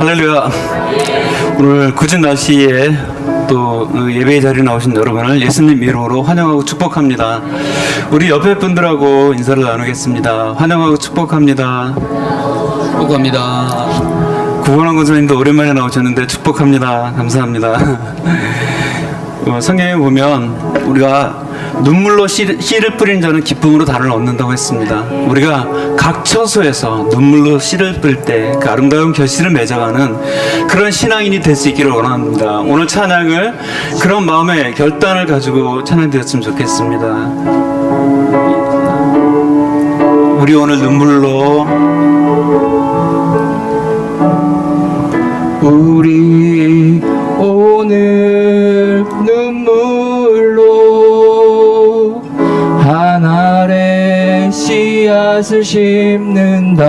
할렐루야. 오늘 굳은 날씨에 또 예배의 자리에 나오신 여러분을 예수님 이름으로 환영하고 축복합니다. 우리 옆에 분들하고 인사를 나누겠습니다. 환영하고 축복합니다. 축복합니다. 구원한 권사님도 오랜만에 나오셨는데 축복합니다. 감사합니다. 성경에 보면 우리가 눈물로 씨를 뿌린 자는 기쁨으로 달을 얻는다고 했습니다. 우리가 각 처소에서 눈물로 씨를 뿌릴 때 그 아름다운 결실을 맺어가는 그런 신앙인이 될 수 있기를 원합니다. 오늘 찬양을 그런 마음의 결단을 가지고 찬양되었으면 좋겠습니다. 우리 오늘 눈물로 우리 오늘 눈물로 하늘에 씨앗을 심는다.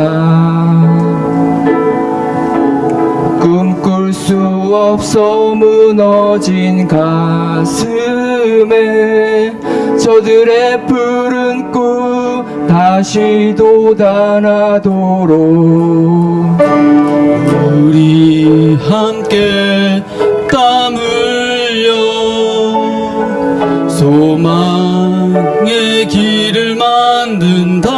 꿈꿀 수 없어 무너진 가슴에 저들의 푸른 꿈 다시 돋아나도록 우리 함께 땀 흘려 소망의 길을 만든다.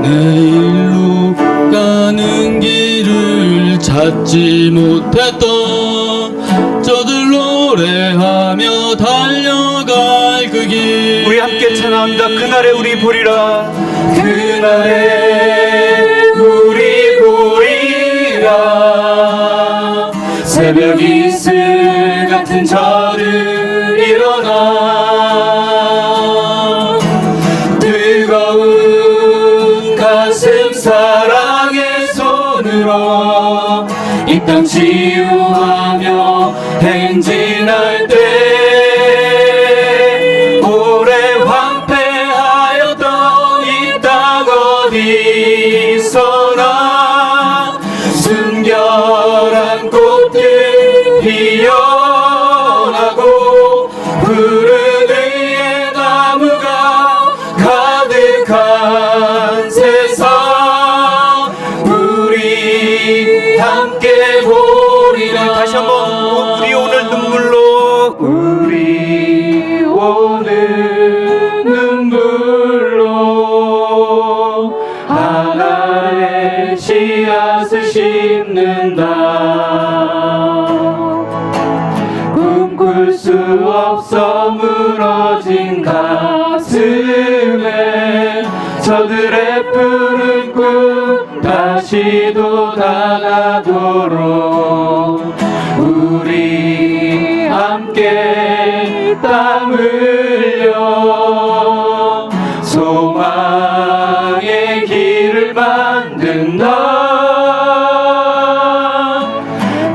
내일로 가는 길을 찾지 못했던 저들 노래하며 달려갈 그 길 우리 함께 찬양합니다. 그날에 우리 보리라. 그날에 우리 보리라. 새벽 이슬 같은 저를 일어나 뜨거운 가슴 사랑의 손으로 이 땅 치유하며 행진할 때 오래 황폐하였던 이 땅 어디서나 순결한 꽃들 피어나고 푸른 의의 나무가 가득한 세상 우리 함께 보리라. 다시 한번 우리 오늘 눈물로 우리 오늘 눈물로 하나의 씨앗을 심는다. 꿈꿀 수 없어 무너진 가슴에 저들의 푸른 꿈 다시 돋아나도록 우리 함께 땀 흘려 소망의 길을 만든다.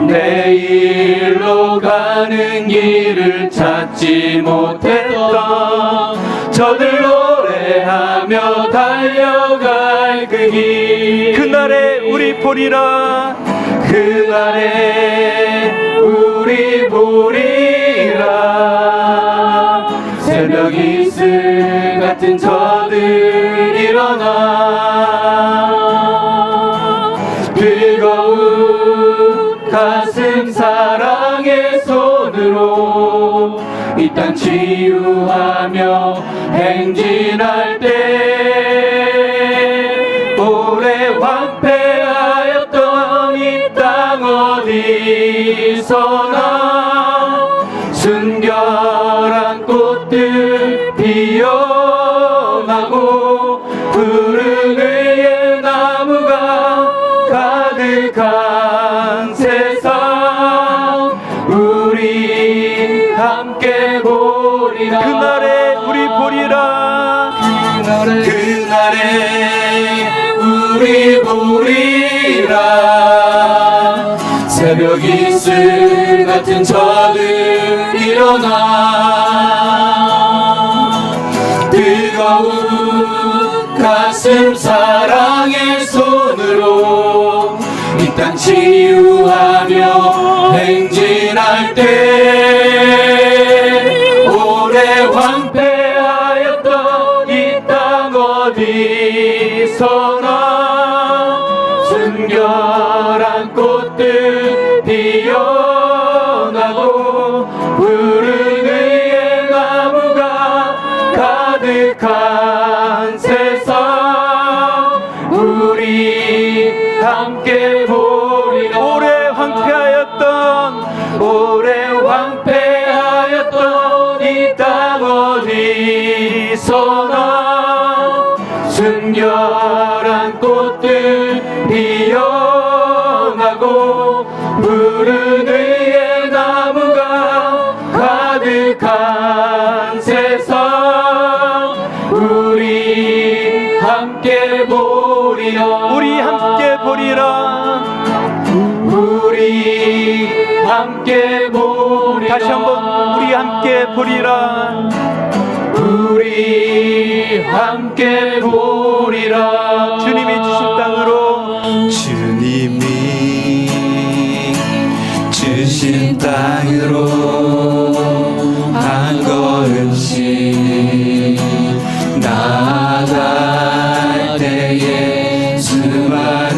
내일로 가는 길을 찾지 못했던 저들 노래하며 달려갈 그 길 그날에 우리 보리라. 그날에 우리 보리라. 새벽 이슬 같은 저들 일어나 뜨거운 가슴 사랑의 손으로 이 땅 치유하며 행진할 때 오래 황폐하였던 이 땅 어디서나 순결한 꽃들 피어나고 푸른 의의 나무가 가득한 세상 우리 함께 보리라. 그날에 우리 보리라. 그날에 우리 보리라. 새벽 이슬 같은 저들 일어나 뜨거운 가슴 사랑의 손으로 이 땅 치유하며 행진할 때 오래 황폐하였던 이 땅 어디서나 순결 가득한 세상 우리 함께 보리라. 오래 황폐하였던 이 땅 어디서나 순결한 꽃들 피어나고 푸른 위에 나무가 가득한 세상 우리 함께 보리라. 우리 함께 보리라. 우리 함께 보리라. 다시 한번 우리 함께 보리라. 우리 함께 보리라. 주님이 주신 땅으로, 주님이 주신 땅으로 한 걸음씩 나아갈 때에 수많은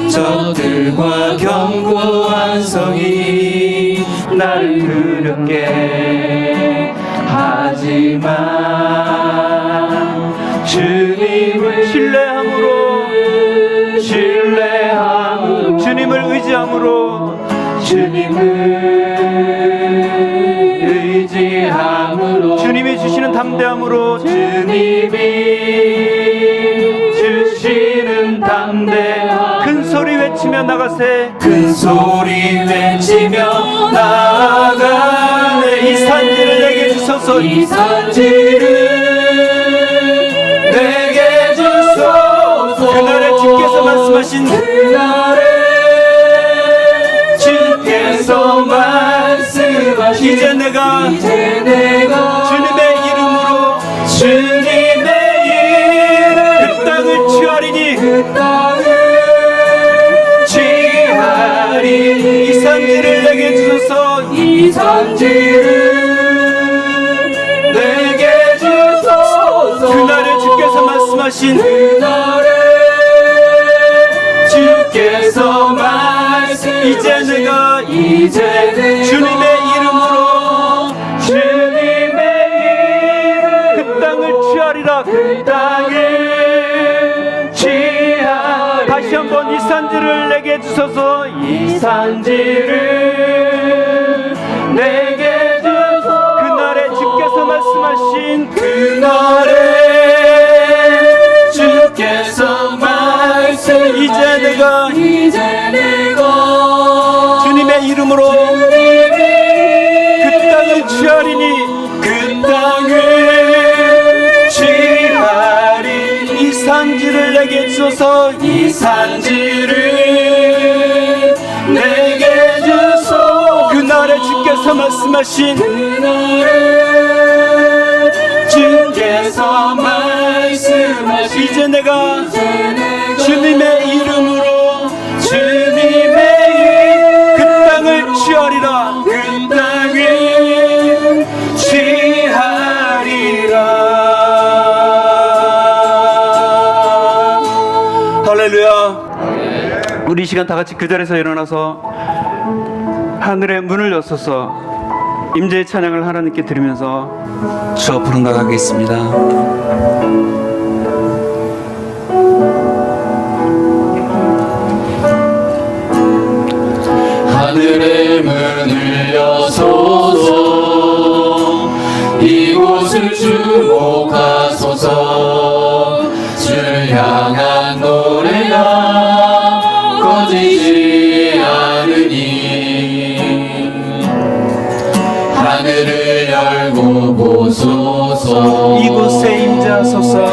적들과 견고한 성이 나를 두렵게 하지만 주님을 신뢰함으로 주님을 의지함으로, 주님이 주시는 담대함으로, 큰 소리 외치며 나가세. 큰 소리 외치며 나아가네. 이 산지를 내게 주소서. 이 산지를 내게 주소서. 그날에 주께서 말씀하신, 주께서 말씀하신 이제 내가 주님의 이름으로 그 땅을 취하리니, 이 산지를 내게 주소서. 이 산지를 내게 주소서. 그날에 주께서 말씀하신, 이제 내가 주님의 이름으로 그 땅을 취하리라. 그 땅을 취하리라. 다시 한번 이 산지를 내게 주소서. 이 산지를 내게 주소서. 그날에 주께서 말씀하신, 이제 내가 주님의 이름으로 그 땅을 취하리니, 이 산지를 내게 주소서. 이 산지를 내게 주소서. 그날에 주께서 말씀하신, 이제 내가 주님의 이름으로 그 땅을 취하리라. 그 땅을 취하리라. 할렐루야. 우리 이 시간 다 같이 그 자리에서 일어나서 하늘의 문을 여서서 임재의 찬양을 하나님께 드리면서 주어 부르 나가겠습니다. 하늘의 문을 여소서. 이곳을 주목하소서. 주를 향한 노래가 꺼지지 않으니 하늘을 열고 보소서. 이곳에 임재하소서.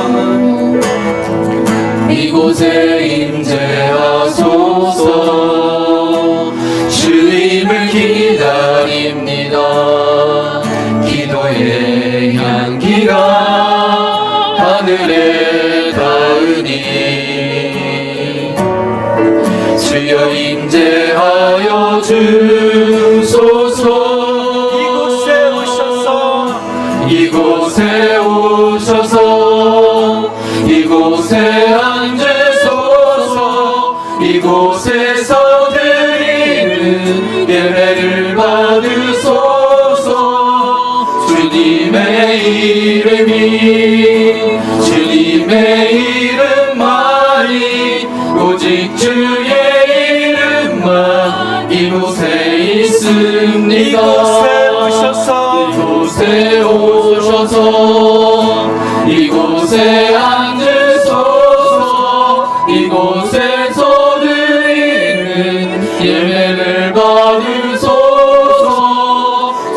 이곳에 임재하소서. 주님을 기다립니다. 기도의 향기가 하늘에 닿으니 주여 임재하여 주소서. 이곳에 오셔서 이곳에 앉으소서. 이곳에서 드리는 예배를 받으소서. 주님의 이름 이곳에 오셔서 이곳에 앉으소서. 이곳에서 드리는 예배를 받으소서.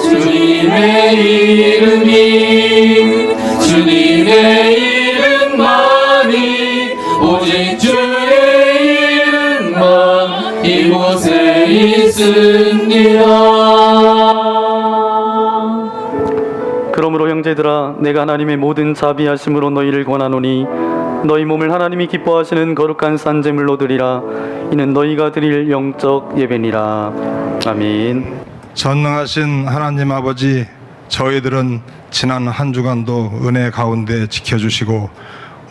주님의 이름이 주님의 이름만이 오직 주의 이름만 이곳에 있습니다. 그러므로 형제들아, 내가 하나님의 모든 자비하심으로 너희를 권하노니 너희 몸을 하나님이 기뻐하시는 거룩한 산제물로 드리라. 이는 너희가 드릴 영적 예배니라. 아멘. 전능하신 하나님 아버지, 저희들은 지난 한 주간도 은혜 가운데 지켜주시고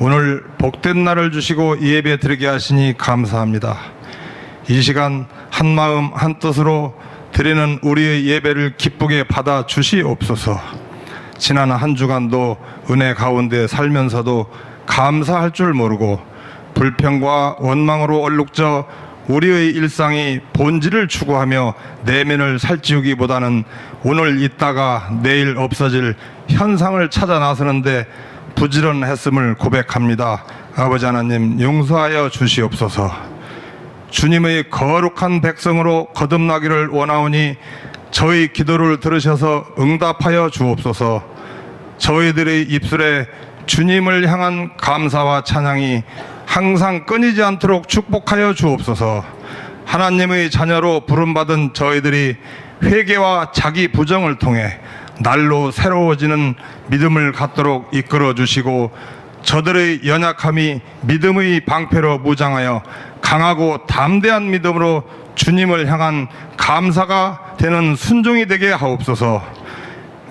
오늘 복된 날을 주시고 이 예배 드리게 하시니 감사합니다. 이 시간 한마음 한뜻으로 드리는 우리의 예배를 기쁘게 받아 주시옵소서. 지난 한 주간도 은혜 가운데 살면서도 감사할 줄 모르고 불평과 원망으로 얼룩져 우리의 일상이 본질을 추구하며 내면을 살찌우기보다는 오늘 있다가 내일 없어질 현상을 찾아 나서는데 부지런했음을 고백합니다. 아버지 하나님, 용서하여 주시옵소서. 주님의 거룩한 백성으로 거듭나기를 원하오니 저희 기도를 들으셔서 응답하여 주옵소서. 저희들의 입술에 주님을 향한 감사와 찬양이 항상 끊이지 않도록 축복하여 주옵소서. 하나님의 자녀로 부름받은 저희들이 회개와 자기 부정을 통해 날로 새로워지는 믿음을 갖도록 이끌어 주시고 저들의 연약함이 믿음의 방패로 무장하여 강하고 담대한 믿음으로 주님을 향한 감사가 되는 순종이 되게 하옵소서.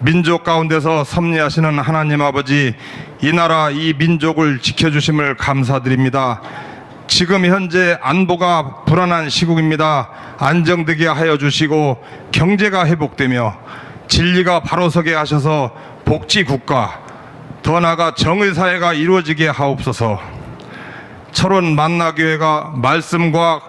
민족 가운데서 섭리하시는 하나님 아버지, 이 나라 이 민족을 지켜주심을 감사드립니다. 지금 현재 안보가 불안한 시국입니다. 안정되게 하여 주시고 경제가 회복되며 진리가 바로 서게 하셔서 복지국가, 더 나아가 정의사회가 이루어지게 하옵소서. 철원 만나교회가 말씀과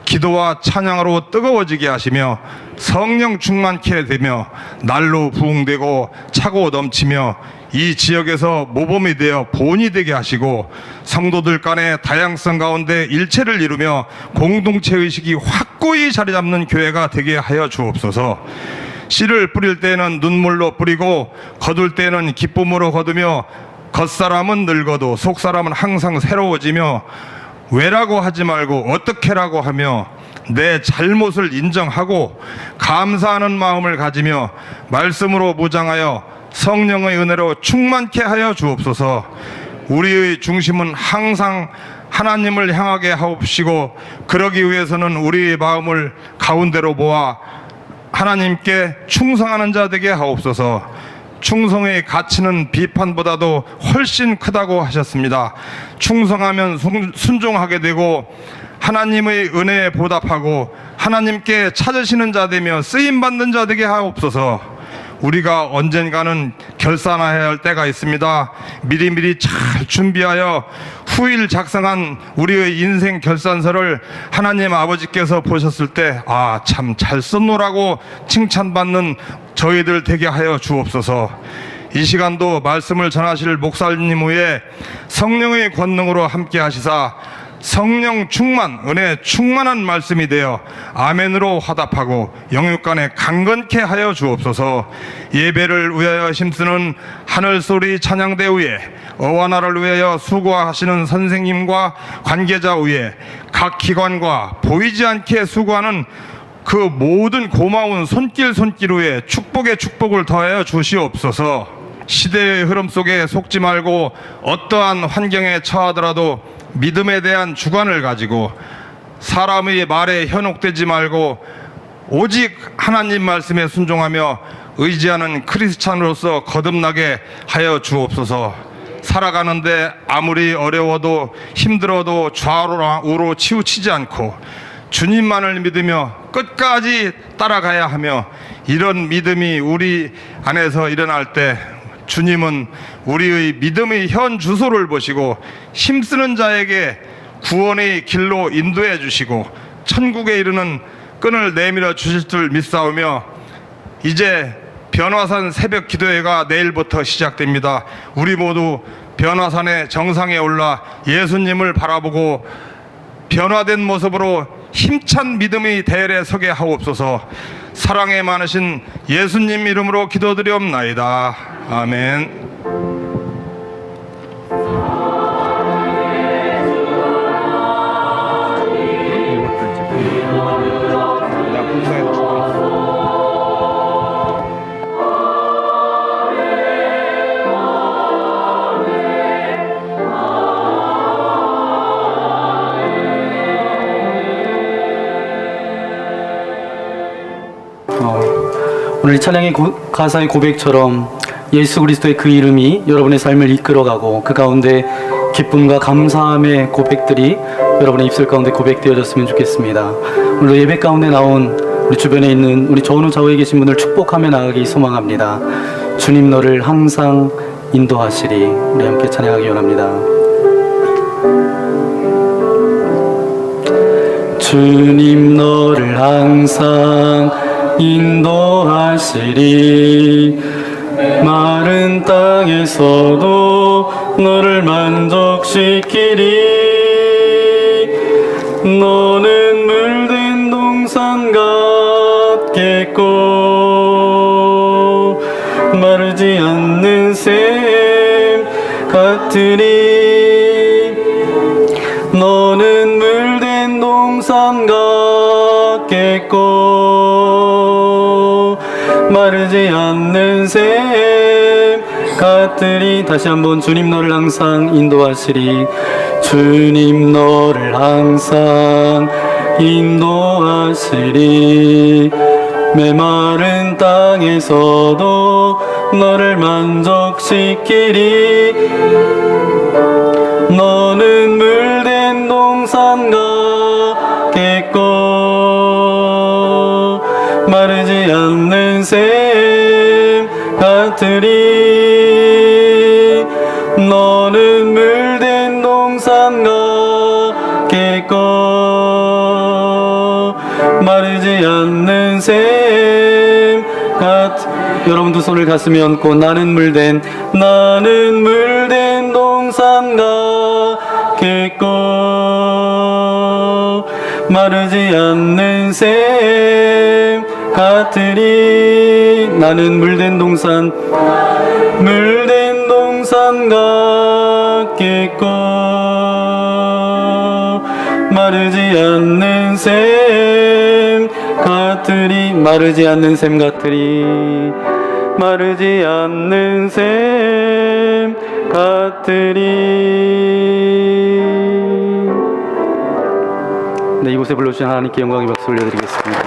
기도와 찬양으로 뜨거워지게 하시며 성령 충만케 되며 날로 부흥되고 차고 넘치며 이 지역에서 모범이 되어 본이 되게 하시고 성도들 간의 다양성 가운데 일체를 이루며 공동체 의식이 확고히 자리 잡는 교회가 되게 하여 주옵소서. 씨를 뿌릴 때에는 눈물로 뿌리고 거둘 때에는 기쁨으로 거두며 겉사람은 늙어도 속사람은 항상 새로워지며 왜라고 하지 말고 어떻게라고 하며 내 잘못을 인정하고 감사하는 마음을 가지며 말씀으로 무장하여 성령의 은혜로 충만케 하여 주옵소서. 우리의 중심은 항상 하나님을 향하게 하옵시고 그러기 위해서는 우리의 마음을 가운데로 모아 하나님께 충성하는 자 되게 하옵소서. 충성의 가치는 비판보다도 훨씬 크다고 하셨습니다. 충성하면 순종하게 되고 하나님의 은혜에 보답하고 하나님께 찾으시는 자 되며 쓰임받는 자 되게 하옵소서. 우리가 언젠가는 결산해야 할 때가 있습니다. 미리미리 잘 준비하여 후일 작성한 우리의 인생 결산서를 하나님 아버지께서 보셨을 때 참 잘 썼노라고 칭찬받는 저희들 되게 하여 주옵소서. 이 시간도 말씀을 전하실 목사님 후에 성령의 권능으로 함께 하시사 성령 충만, 은혜 충만한 말씀이 되어 아멘으로 화답하고 영육간에 강건케 하여 주옵소서. 예배를 위하여 힘쓰는 하늘소리 찬양대 위에 어와나를 위하여 수고하시는 선생님과 관계자 위에 각 기관과 보이지 않게 수고하는 그 모든 고마운 손길 위에 축복의 축복을 더하여 주시옵소서. 시대의 흐름 속에 속지 말고 어떠한 환경에 처하더라도 믿음에 대한 주관을 가지고 사람의 말에 현혹되지 말고 오직 하나님 말씀에 순종하며 의지하는 크리스찬으로서 거듭나게 하여 주옵소서. 살아가는데 아무리 어려워도 힘들어도 좌우로 우로 치우치지 않고 주님만을 믿으며 끝까지 따라가야 하며 이런 믿음이 우리 안에서 일어날 때 주님은 우리의 믿음의 현 주소를 보시고 힘쓰는 자에게 구원의 길로 인도해 주시고 천국에 이르는 끈을 내밀어 주실 줄 믿사오며 이제 변화산 새벽 기도회가 내일부터 시작됩니다. 우리 모두 변화산의 정상에 올라 예수님을 바라보고 변화된 모습으로 힘찬 믿음의 대열에 서게 하옵소서. 사랑에 많으신 예수님 이름으로 기도드리옵나이다. 아멘. 오늘 이 찬양의 가사의 고백처럼 예수 그리스도의 그 이름이 여러분의 삶을 이끌어가고 그 가운데 기쁨과 감사함의 고백들이 여러분의 입술 가운데 고백되어졌으면 좋겠습니다. 오늘 예배 가운데 나온 우리 주변에 있는 우리 전후 좌우에 계신 분들 축복하며 나가기 소망합니다. 주님 너를 항상 인도하시리. 우리 함께 찬양하기 원합니다. 주님 너를 항상 인도하시리. 마른 땅에서도 너를 만족시키리. 너는 물든 동산 같겠고 마르지 않는 샘 같으리. 너는 물든 동산 같겠고 마르지 않는 샘 같으리. 다시 한번 주님 너를 항상 인도하시리. 주님 너를 항상 인도하시리. 메마른 땅에서도 너를 만족시키리. 너는 물된 동산 같겠고 마르지 않는 샘 같으리. 너는 물된 동산 같겠고 마르지 않는 샘 같. 여러분 두 손을 가슴에 얹고 나는 물된 동산 같겠고 마르지 않는 샘 같으리. 나는 물된 동산 같겠고 마르지 않는 샘 같으리. 마르지 않는 샘 같으리. 마르지 않는 샘 같으리. 네, 이곳에 불러주신 하나님께 영광의 박수 올려드리겠습니다.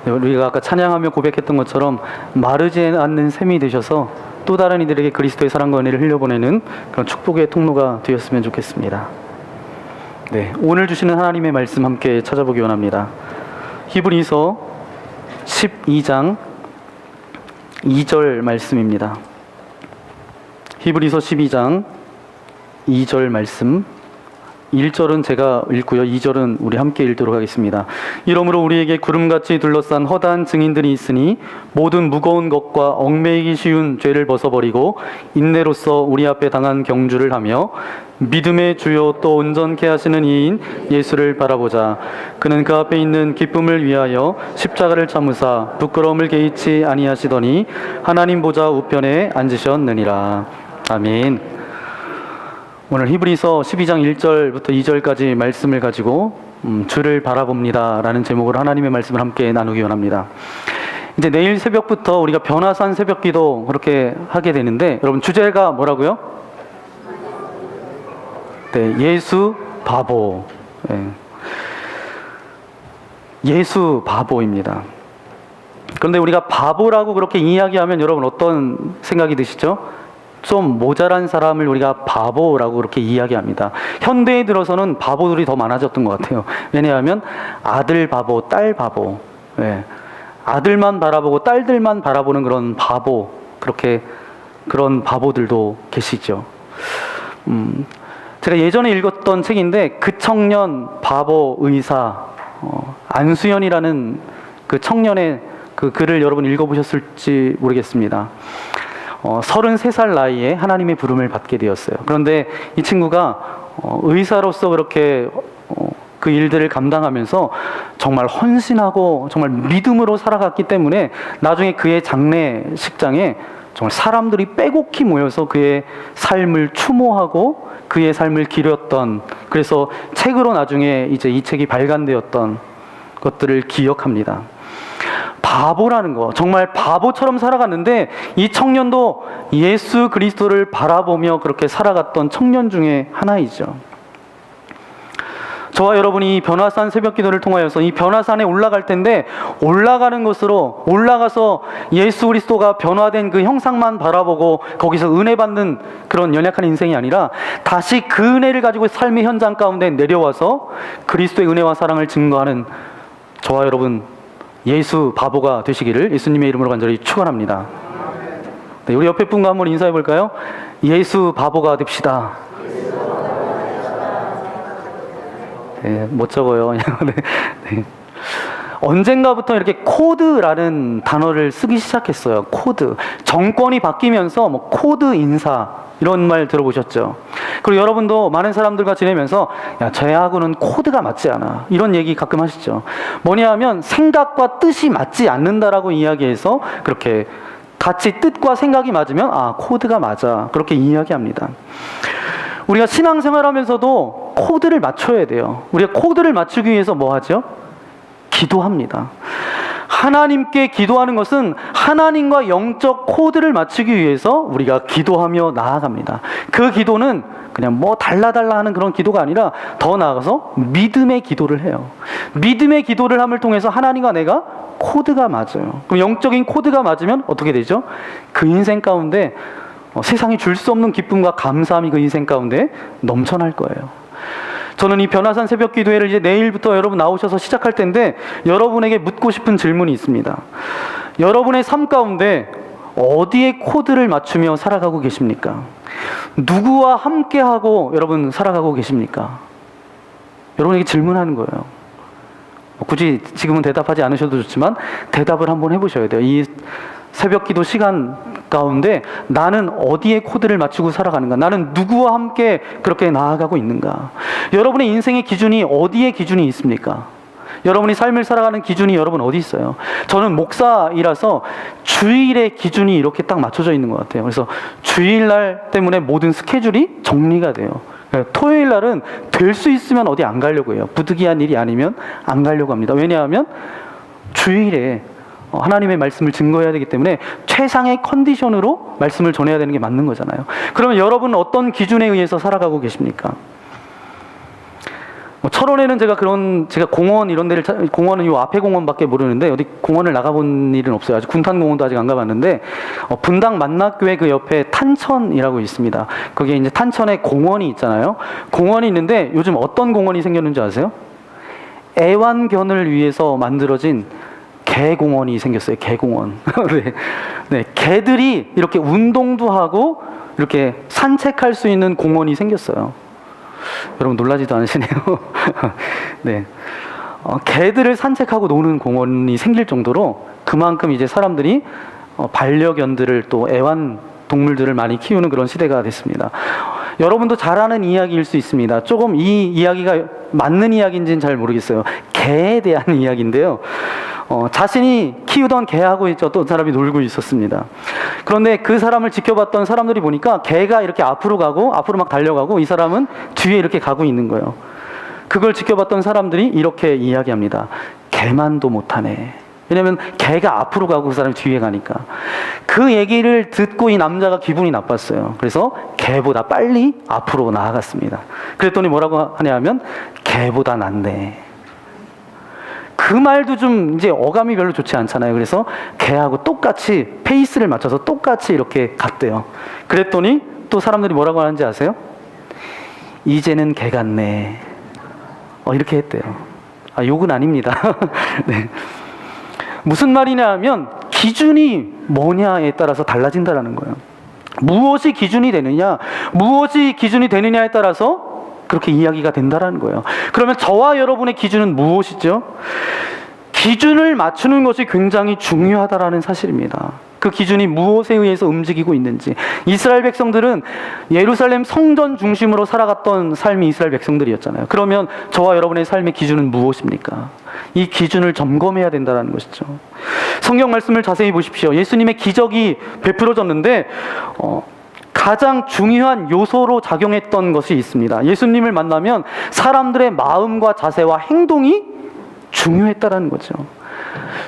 네, 우리가 아까 찬양하며 고백했던 것처럼 마르지 않는 샘이 되셔서 또 다른 이들에게 그리스도의 사랑과 은혜를 흘려보내는 그런 축복의 통로가 되었으면 좋겠습니다. 네, 오늘 주시는 하나님의 말씀 함께 찾아보기 원합니다. 히브리서 12장 2절 말씀입니다. 히브리서 12장 2절 말씀. 1절은 제가 읽고요. 2절은 우리 함께 읽도록 하겠습니다. 이러므로 우리에게 구름같이 둘러싼 허다한 증인들이 있으니 모든 무거운 것과 얽매이기 쉬운 죄를 벗어버리고 인내로써 우리 앞에 당한 경주를 하며 믿음의 주요 또 온전케 하시는 이인 예수를 바라보자. 그는 그 앞에 있는 기쁨을 위하여 십자가를 참으사 부끄러움을 개의치 아니하시더니 하나님 보좌 우편에 앉으셨느니라. 아멘. 오늘 히브리서 12장 1절부터 2절까지 말씀을 가지고 주를 바라봅니다 라는 제목으로 하나님의 말씀을 함께 나누기 원합니다. 이제 내일 새벽부터 우리가 변화산 새벽기도 그렇게 하게 되는데, 여러분 주제가 뭐라고요? 네, 예수 바보. 네. 예수 바보입니다. 그런데 우리가 바보라고 그렇게 이야기하면 여러분 어떤 생각이 드시죠? 좀 모자란 사람을 우리가 바보라고 그렇게 이야기합니다. 현대에 들어서는 바보들이 더 많아졌던 것 같아요. 왜냐하면 아들 바보, 딸 바보, 네. 아들만 바라보고 딸들만 바라보는 그런 바보, 그런 바보들도 계시죠. 제가 예전에 읽었던 책인데 그 청년 바보 의사 안수연이라는 그 청년의 그 글을 여러분 읽어보셨을지 모르겠습니다. 33살 나이에 하나님의 부름을 받게 되었어요. 그런데 이 친구가 의사로서 그렇게 그 일들을 감당하면서 정말 헌신하고 정말 믿음으로 살아갔기 때문에 나중에 그의 장례식장에 정말 사람들이 빼곡히 모여서 그의 삶을 추모하고 그의 삶을 기렸던, 그래서 책으로 나중에 이제 이 책이 발간되었던 것들을 기억합니다. 바보라는 거, 정말 바보처럼 살아갔는데 이 청년도 예수 그리스도를 바라보며 그렇게 살아갔던 청년 중에 하나이죠. 저와 여러분이 이 변화산 새벽 기도를 통하여서 이 변화산에 올라갈 텐데, 올라가는 것으로 올라가서 예수 그리스도가 변화된 그 형상만 바라보고 거기서 은혜 받는 그런 연약한 인생이 아니라 다시 그 은혜를 가지고 삶의 현장 가운데 내려와서 그리스도의 은혜와 사랑을 증거하는 저와 여러분 예수 바보가 되시기를 예수님의 이름으로 간절히 축원합니다. 네, 우리 옆에 분과 한번 인사해 볼까요? 예수 바보가 됩시다. 네, 못 적어요. 네, 네. 언젠가부터 이렇게 코드라는 단어를 쓰기 시작했어요. 코드. 정권이 바뀌면서 뭐 코드 인사 이런 말 들어보셨죠? 그리고 여러분도 많은 사람들과 지내면서 야, 쟤하고는 코드가 맞지 않아, 이런 얘기 가끔 하시죠. 뭐냐 하면 생각과 뜻이 맞지 않는다라고 이야기해서 그렇게 같이 뜻과 생각이 맞으면 아, 코드가 맞아, 그렇게 이야기합니다. 우리가 신앙생활 하면서도 코드를 맞춰야 돼요. 우리가 코드를 맞추기 위해서 뭐 하죠? 기도합니다. 하나님께 기도하는 것은 하나님과 영적 코드를 맞추기 위해서 우리가 기도하며 나아갑니다. 그 기도는 그냥 뭐 달라달라 하는 그런 기도가 아니라 더 나아가서 믿음의 기도를 해요. 믿음의 기도를 함을 통해서 하나님과 내가 코드가 맞아요. 그럼 영적인 코드가 맞으면 어떻게 되죠? 그 인생 가운데 세상이 줄 수 없는 기쁨과 감사함이 그 인생 가운데 넘쳐날 거예요. 저는 이 변화산 새벽 기도회를 이제 내일부터 여러분 나오셔서 시작할 텐데 여러분에게 묻고 싶은 질문이 있습니다. 여러분의 삶 가운데 어디에 코드를 맞추며 살아가고 계십니까? 누구와 함께하고 여러분 살아가고 계십니까? 여러분에게 질문하는 거예요. 굳이 지금은 대답하지 않으셔도 좋지만 대답을 한번 해보셔야 돼요. 이 새벽 기도 시간 가운데 나는 어디에 코드를 맞추고 살아가는가? 나는 누구와 함께 그렇게 나아가고 있는가? 여러분의 인생의 기준이 어디에 기준이 있습니까? 여러분이 삶을 살아가는 기준이 여러분 어디 있어요? 저는 목사이라서 주일의 기준이 이렇게 딱 맞춰져 있는 것 같아요. 그래서 주일날 때문에 모든 스케줄이 정리가 돼요. 토요일 날은 될 수 있으면 어디 안 가려고 해요. 부득이한 일이 아니면 안 가려고 합니다. 왜냐하면 주일에 하나님의 말씀을 증거해야 되기 때문에 최상의 컨디션으로 말씀을 전해야 되는 게 맞는 거잖아요. 그러면 여러분은 어떤 기준에 의해서 살아가고 계십니까? 철원에는 제가 공원 이런 데를 공원은 요 앞에 공원밖에 모르는데 어디 공원을 나가본 일은 없어요. 아직 군탄공원도 아직 안 가봤는데 분당 만락교회 그 옆에 탄천이라고 있습니다. 거기에 이제 탄천에 공원이 있잖아요. 공원이 있는데 요즘 어떤 공원이 생겼는지 아세요? 애완견을 위해서 만들어진 개공원이 생겼어요. 개공원. 네. 네, 개들이 이렇게 운동도 하고 이렇게 산책할 수 있는 공원이 생겼어요. 여러분 놀라지도 않으시네요. 네, 개들을 산책하고 노는 공원이 생길 정도로 그만큼 이제 사람들이 반려견들을 또 애완 동물들을 많이 키우는 그런 시대가 됐습니다. 여러분도 잘 아는 이야기일 수 있습니다. 조금 이 이야기가 맞는 이야기인지는 잘 모르겠어요. 개에 대한 이야기인데요. 자신이 키우던 개하고 어떤 사람이 놀고 있었습니다. 그런데 그 사람을 지켜봤던 사람들이 보니까 개가 이렇게 앞으로 가고 앞으로 막 달려가고 이 사람은 뒤에 이렇게 가고 있는 거예요. 그걸 지켜봤던 사람들이 이렇게 이야기합니다. 개만도 못하네. 왜냐면 개가 앞으로 가고 그 사람이 뒤에 가니까. 그 얘기를 듣고 이 남자가 기분이 나빴어요. 그래서 개보다 빨리 앞으로 나아갔습니다. 그랬더니 뭐라고 하냐 하면 개보다 낫네. 그 말도 좀 이제 어감이 별로 좋지 않잖아요. 그래서 개하고 똑같이 페이스를 맞춰서 똑같이 이렇게 갔대요. 그랬더니 또 사람들이 뭐라고 하는지 아세요? 이제는 개 같네. 이렇게 했대요. 욕은 아닙니다. 네. 무슨 말이냐 하면 기준이 뭐냐에 따라서 달라진다라는 거예요. 무엇이 기준이 되느냐, 무엇이 기준이 되느냐에 따라서 그렇게 이야기가 된다라는 거예요. 그러면 저와 여러분의 기준은 무엇이죠? 기준을 맞추는 것이 굉장히 중요하다라는 사실입니다. 그 기준이 무엇에 의해서 움직이고 있는지. 이스라엘 백성들은 예루살렘 성전 중심으로 살아갔던 삶이 이스라엘 백성들이었잖아요. 그러면 저와 여러분의 삶의 기준은 무엇입니까? 이 기준을 점검해야 된다는 것이죠. 성경 말씀을 자세히 보십시오. 예수님의 기적이 베풀어졌는데 가장 중요한 요소로 작용했던 것이 있습니다. 예수님을 만나면 사람들의 마음과 자세와 행동이 중요했다라는 거죠.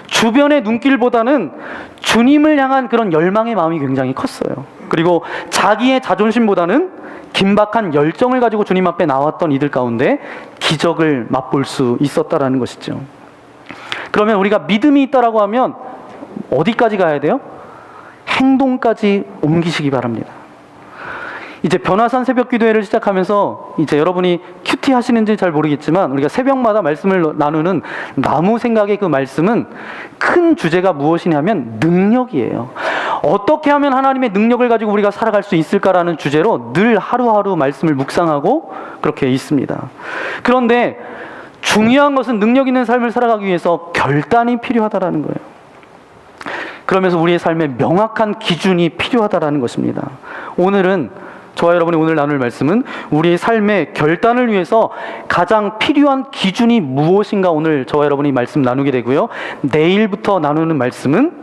주변의 눈길보다는 주님을 향한 그런 열망의 마음이 굉장히 컸어요. 그리고 자기의 자존심보다는 긴박한 열정을 가지고 주님 앞에 나왔던 이들 가운데 기적을 맛볼 수 있었다라는 것이죠. 그러면 우리가 믿음이 있다라고 하면 어디까지 가야 돼요? 행동까지 옮기시기 바랍니다. 이제 변화산 새벽 기도회를 시작하면서 이제 여러분이 큐티 하시는지 잘 모르겠지만 우리가 새벽마다 말씀을 나누는 나무 생각의 그 말씀은 큰 주제가 무엇이냐면 능력이에요. 어떻게 하면 하나님의 능력을 가지고 우리가 살아갈 수 있을까라는 주제로 늘 하루하루 말씀을 묵상하고 그렇게 있습니다. 그런데 중요한 것은 능력 있는 삶을 살아가기 위해서 결단이 필요하다라는 거예요. 그러면서 우리의 삶에 명확한 기준이 필요하다라는 것입니다. 오늘은 저와 여러분이 오늘 나눌 말씀은 우리의 삶의 결단을 위해서 가장 필요한 기준이 무엇인가 오늘 저와 여러분이 말씀 나누게 되고요. 내일부터 나누는 말씀은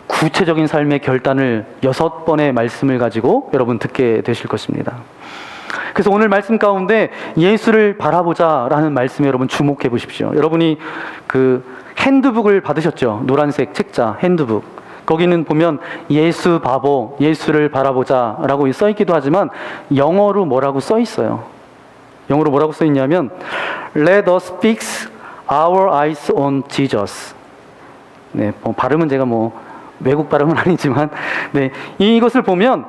구체적인 삶의 결단을 6번의 말씀을 가지고 여러분 듣게 되실 것입니다. 그래서 오늘 말씀 가운데 예수를 바라보자라는 말씀에 여러분 주목해 보십시오. 여러분이 그 핸드북을 받으셨죠? 노란색 책자 핸드북. 거기는 보면 예수 바보, 예수를 바라보자 라고 써있기도 하지만 영어로 뭐라고 써있어요? 영어로 뭐라고 써있냐면 Let us fix our eyes on Jesus. 네, 발음은 제가 외국 발음은 아니지만 네, 이것을 보면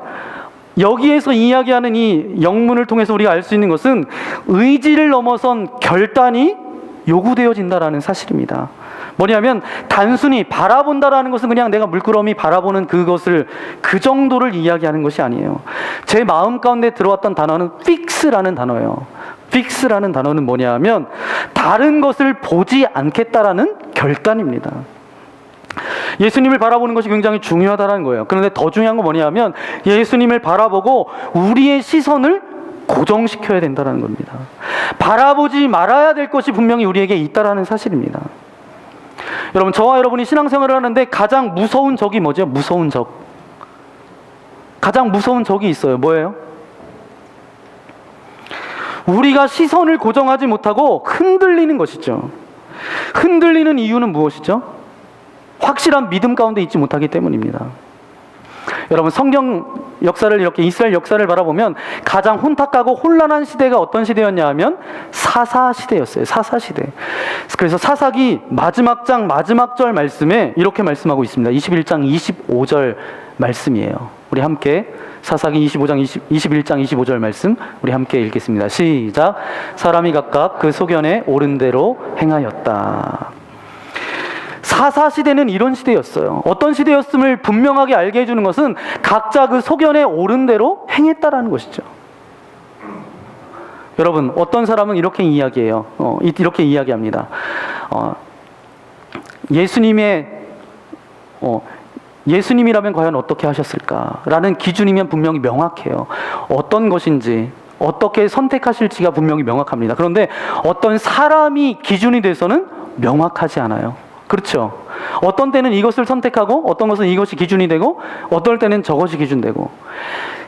여기에서 이야기하는 이 영문을 통해서 우리가 알 수 있는 것은 의지를 넘어선 결단이 요구되어진다라는 사실입니다. 뭐냐면 단순히 바라본다라는 것은 그냥 내가 물끄러미 바라보는 그것을 그 정도를 이야기하는 것이 아니에요. 제 마음 가운데 들어왔던 단어는 fix라는 단어예요. fix라는 단어는 뭐냐면 다른 것을 보지 않겠다라는 결단입니다. 예수님을 바라보는 것이 굉장히 중요하다는 거예요. 그런데 더 중요한 건 뭐냐면 예수님을 바라보고 우리의 시선을 고정시켜야 된다는 겁니다. 바라보지 말아야 될 것이 분명히 우리에게 있다라는 사실입니다. 여러분, 저와 여러분이 신앙생활을 하는데 가장 무서운 적이 뭐죠? 무서운 적. 가장 무서운 적이 있어요. 뭐예요? 우리가 시선을 고정하지 못하고 흔들리는 것이죠. 흔들리는 이유는 무엇이죠? 확실한 믿음 가운데 있지 못하기 때문입니다. 여러분, 성경 역사를 이렇게 이스라엘 역사를 바라보면 가장 혼탁하고 혼란한 시대가 어떤 시대였냐 하면 사사 시대였어요. 사사 시대. 그래서 사사기 마지막 장 마지막 절 말씀에 이렇게 말씀하고 있습니다. 21장 25절 말씀이에요. 우리 함께 사사기 21장 25절 말씀 우리 함께 읽겠습니다. 시작. 사람이 각각 그 소견에 옳은 대로 행하였다. 사사시대는 이런 시대였어요. 어떤 시대였음을 분명하게 알게 해주는 것은 각자 그 소견에 옳은 대로 행했다라는 것이죠. 여러분, 어떤 사람은 이렇게 이야기해요. 이렇게 이야기합니다. 예수님이라면 과연 어떻게 하셨을까라는 기준이면 분명히 명확해요. 어떤 것인지 어떻게 선택하실지가 분명히 명확합니다. 그런데 어떤 사람이 기준이 돼서는 명확하지 않아요. 그렇죠. 어떤 때는 이것을 선택하고 어떤 것은 이것이 기준이 되고 어떨 때는 저것이 기준되고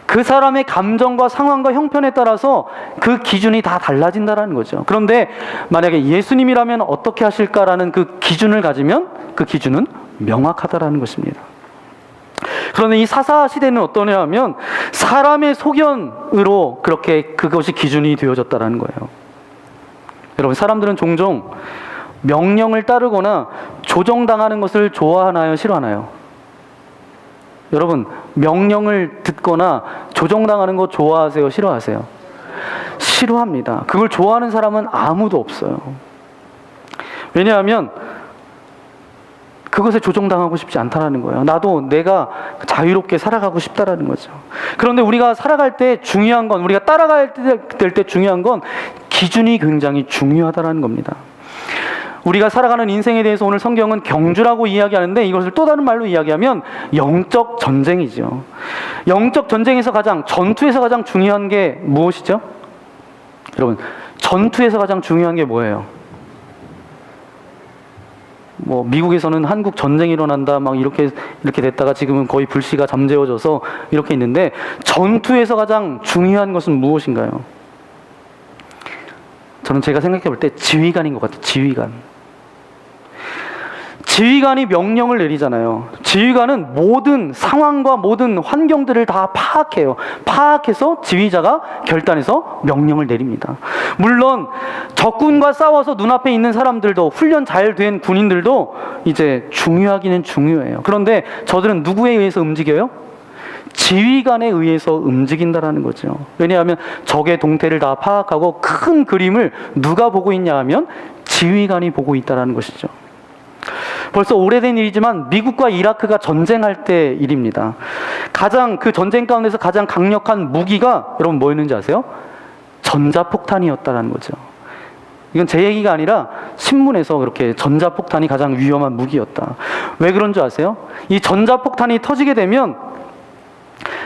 그 사람의 감정과 상황과 형편에 따라서 그 기준이 다 달라진다는 거죠. 그런데 만약에 예수님이라면 어떻게 하실까라는 그 기준을 가지면 그 기준은 명확하다라는 것입니다. 그런데 이 사사 시대는 어떠냐 하면 사람의 소견으로 그렇게 그것이 기준이 되어졌다는 거예요. 여러분, 사람들은 종종 명령을 따르거나 조정당하는 것을 좋아하나요? 싫어하나요? 여러분, 명령을 듣거나 조정당하는 거 좋아하세요? 싫어하세요? 싫어합니다. 그걸 좋아하는 사람은 아무도 없어요. 왜냐하면 그것에 조정당하고 싶지 않다는 거예요. 나도 내가 자유롭게 살아가고 싶다라는 거죠. 그런데 우리가 살아갈 때 중요한 건, 우리가 따라갈 때 중요한 건 기준이 굉장히 중요하다는 겁니다. 우리가 살아가는 인생에 대해서 오늘 성경은 경주라고 이야기하는데 이것을 또 다른 말로 이야기하면 영적 전쟁이죠. 영적 전쟁에서 전투에서 가장 중요한 게 무엇이죠? 여러분, 전투에서 가장 중요한 게 뭐예요? 미국에서는 한국 전쟁이 일어난다 막 이렇게 됐다가 지금은 거의 불씨가 잠재워져서 이렇게 있는데, 전투에서 가장 중요한 것은 무엇인가요? 저는 제가 생각해 볼 때 지휘관인 것 같아요. 지휘관이 명령을 내리잖아요. 지휘관은 모든 상황과 모든 환경들을 다 파악해요. 파악해서 지휘자가 결단해서 명령을 내립니다. 물론 적군과 싸워서 눈앞에 있는 사람들도, 훈련 잘 된 군인들도 이제 중요하기는 중요해요. 그런데 저들은 누구에 의해서 움직여요? 지휘관에 의해서 움직인다라는 거죠. 왜냐하면 적의 동태를 다 파악하고 큰 그림을 누가 보고 있냐 하면 지휘관이 보고 있다라는 것이죠. 벌써 오래된 일이지만 미국과 이라크가 전쟁할 때 일입니다. 그 전쟁 가운데서 가장 강력한 무기가 여러분 뭐였는지 아세요? 전자폭탄이었다는 거죠. 이건 제 얘기가 아니라 신문에서 그렇게 전자폭탄이 가장 위험한 무기였다. 왜 그런 줄 아세요? 이 전자폭탄이 터지게 되면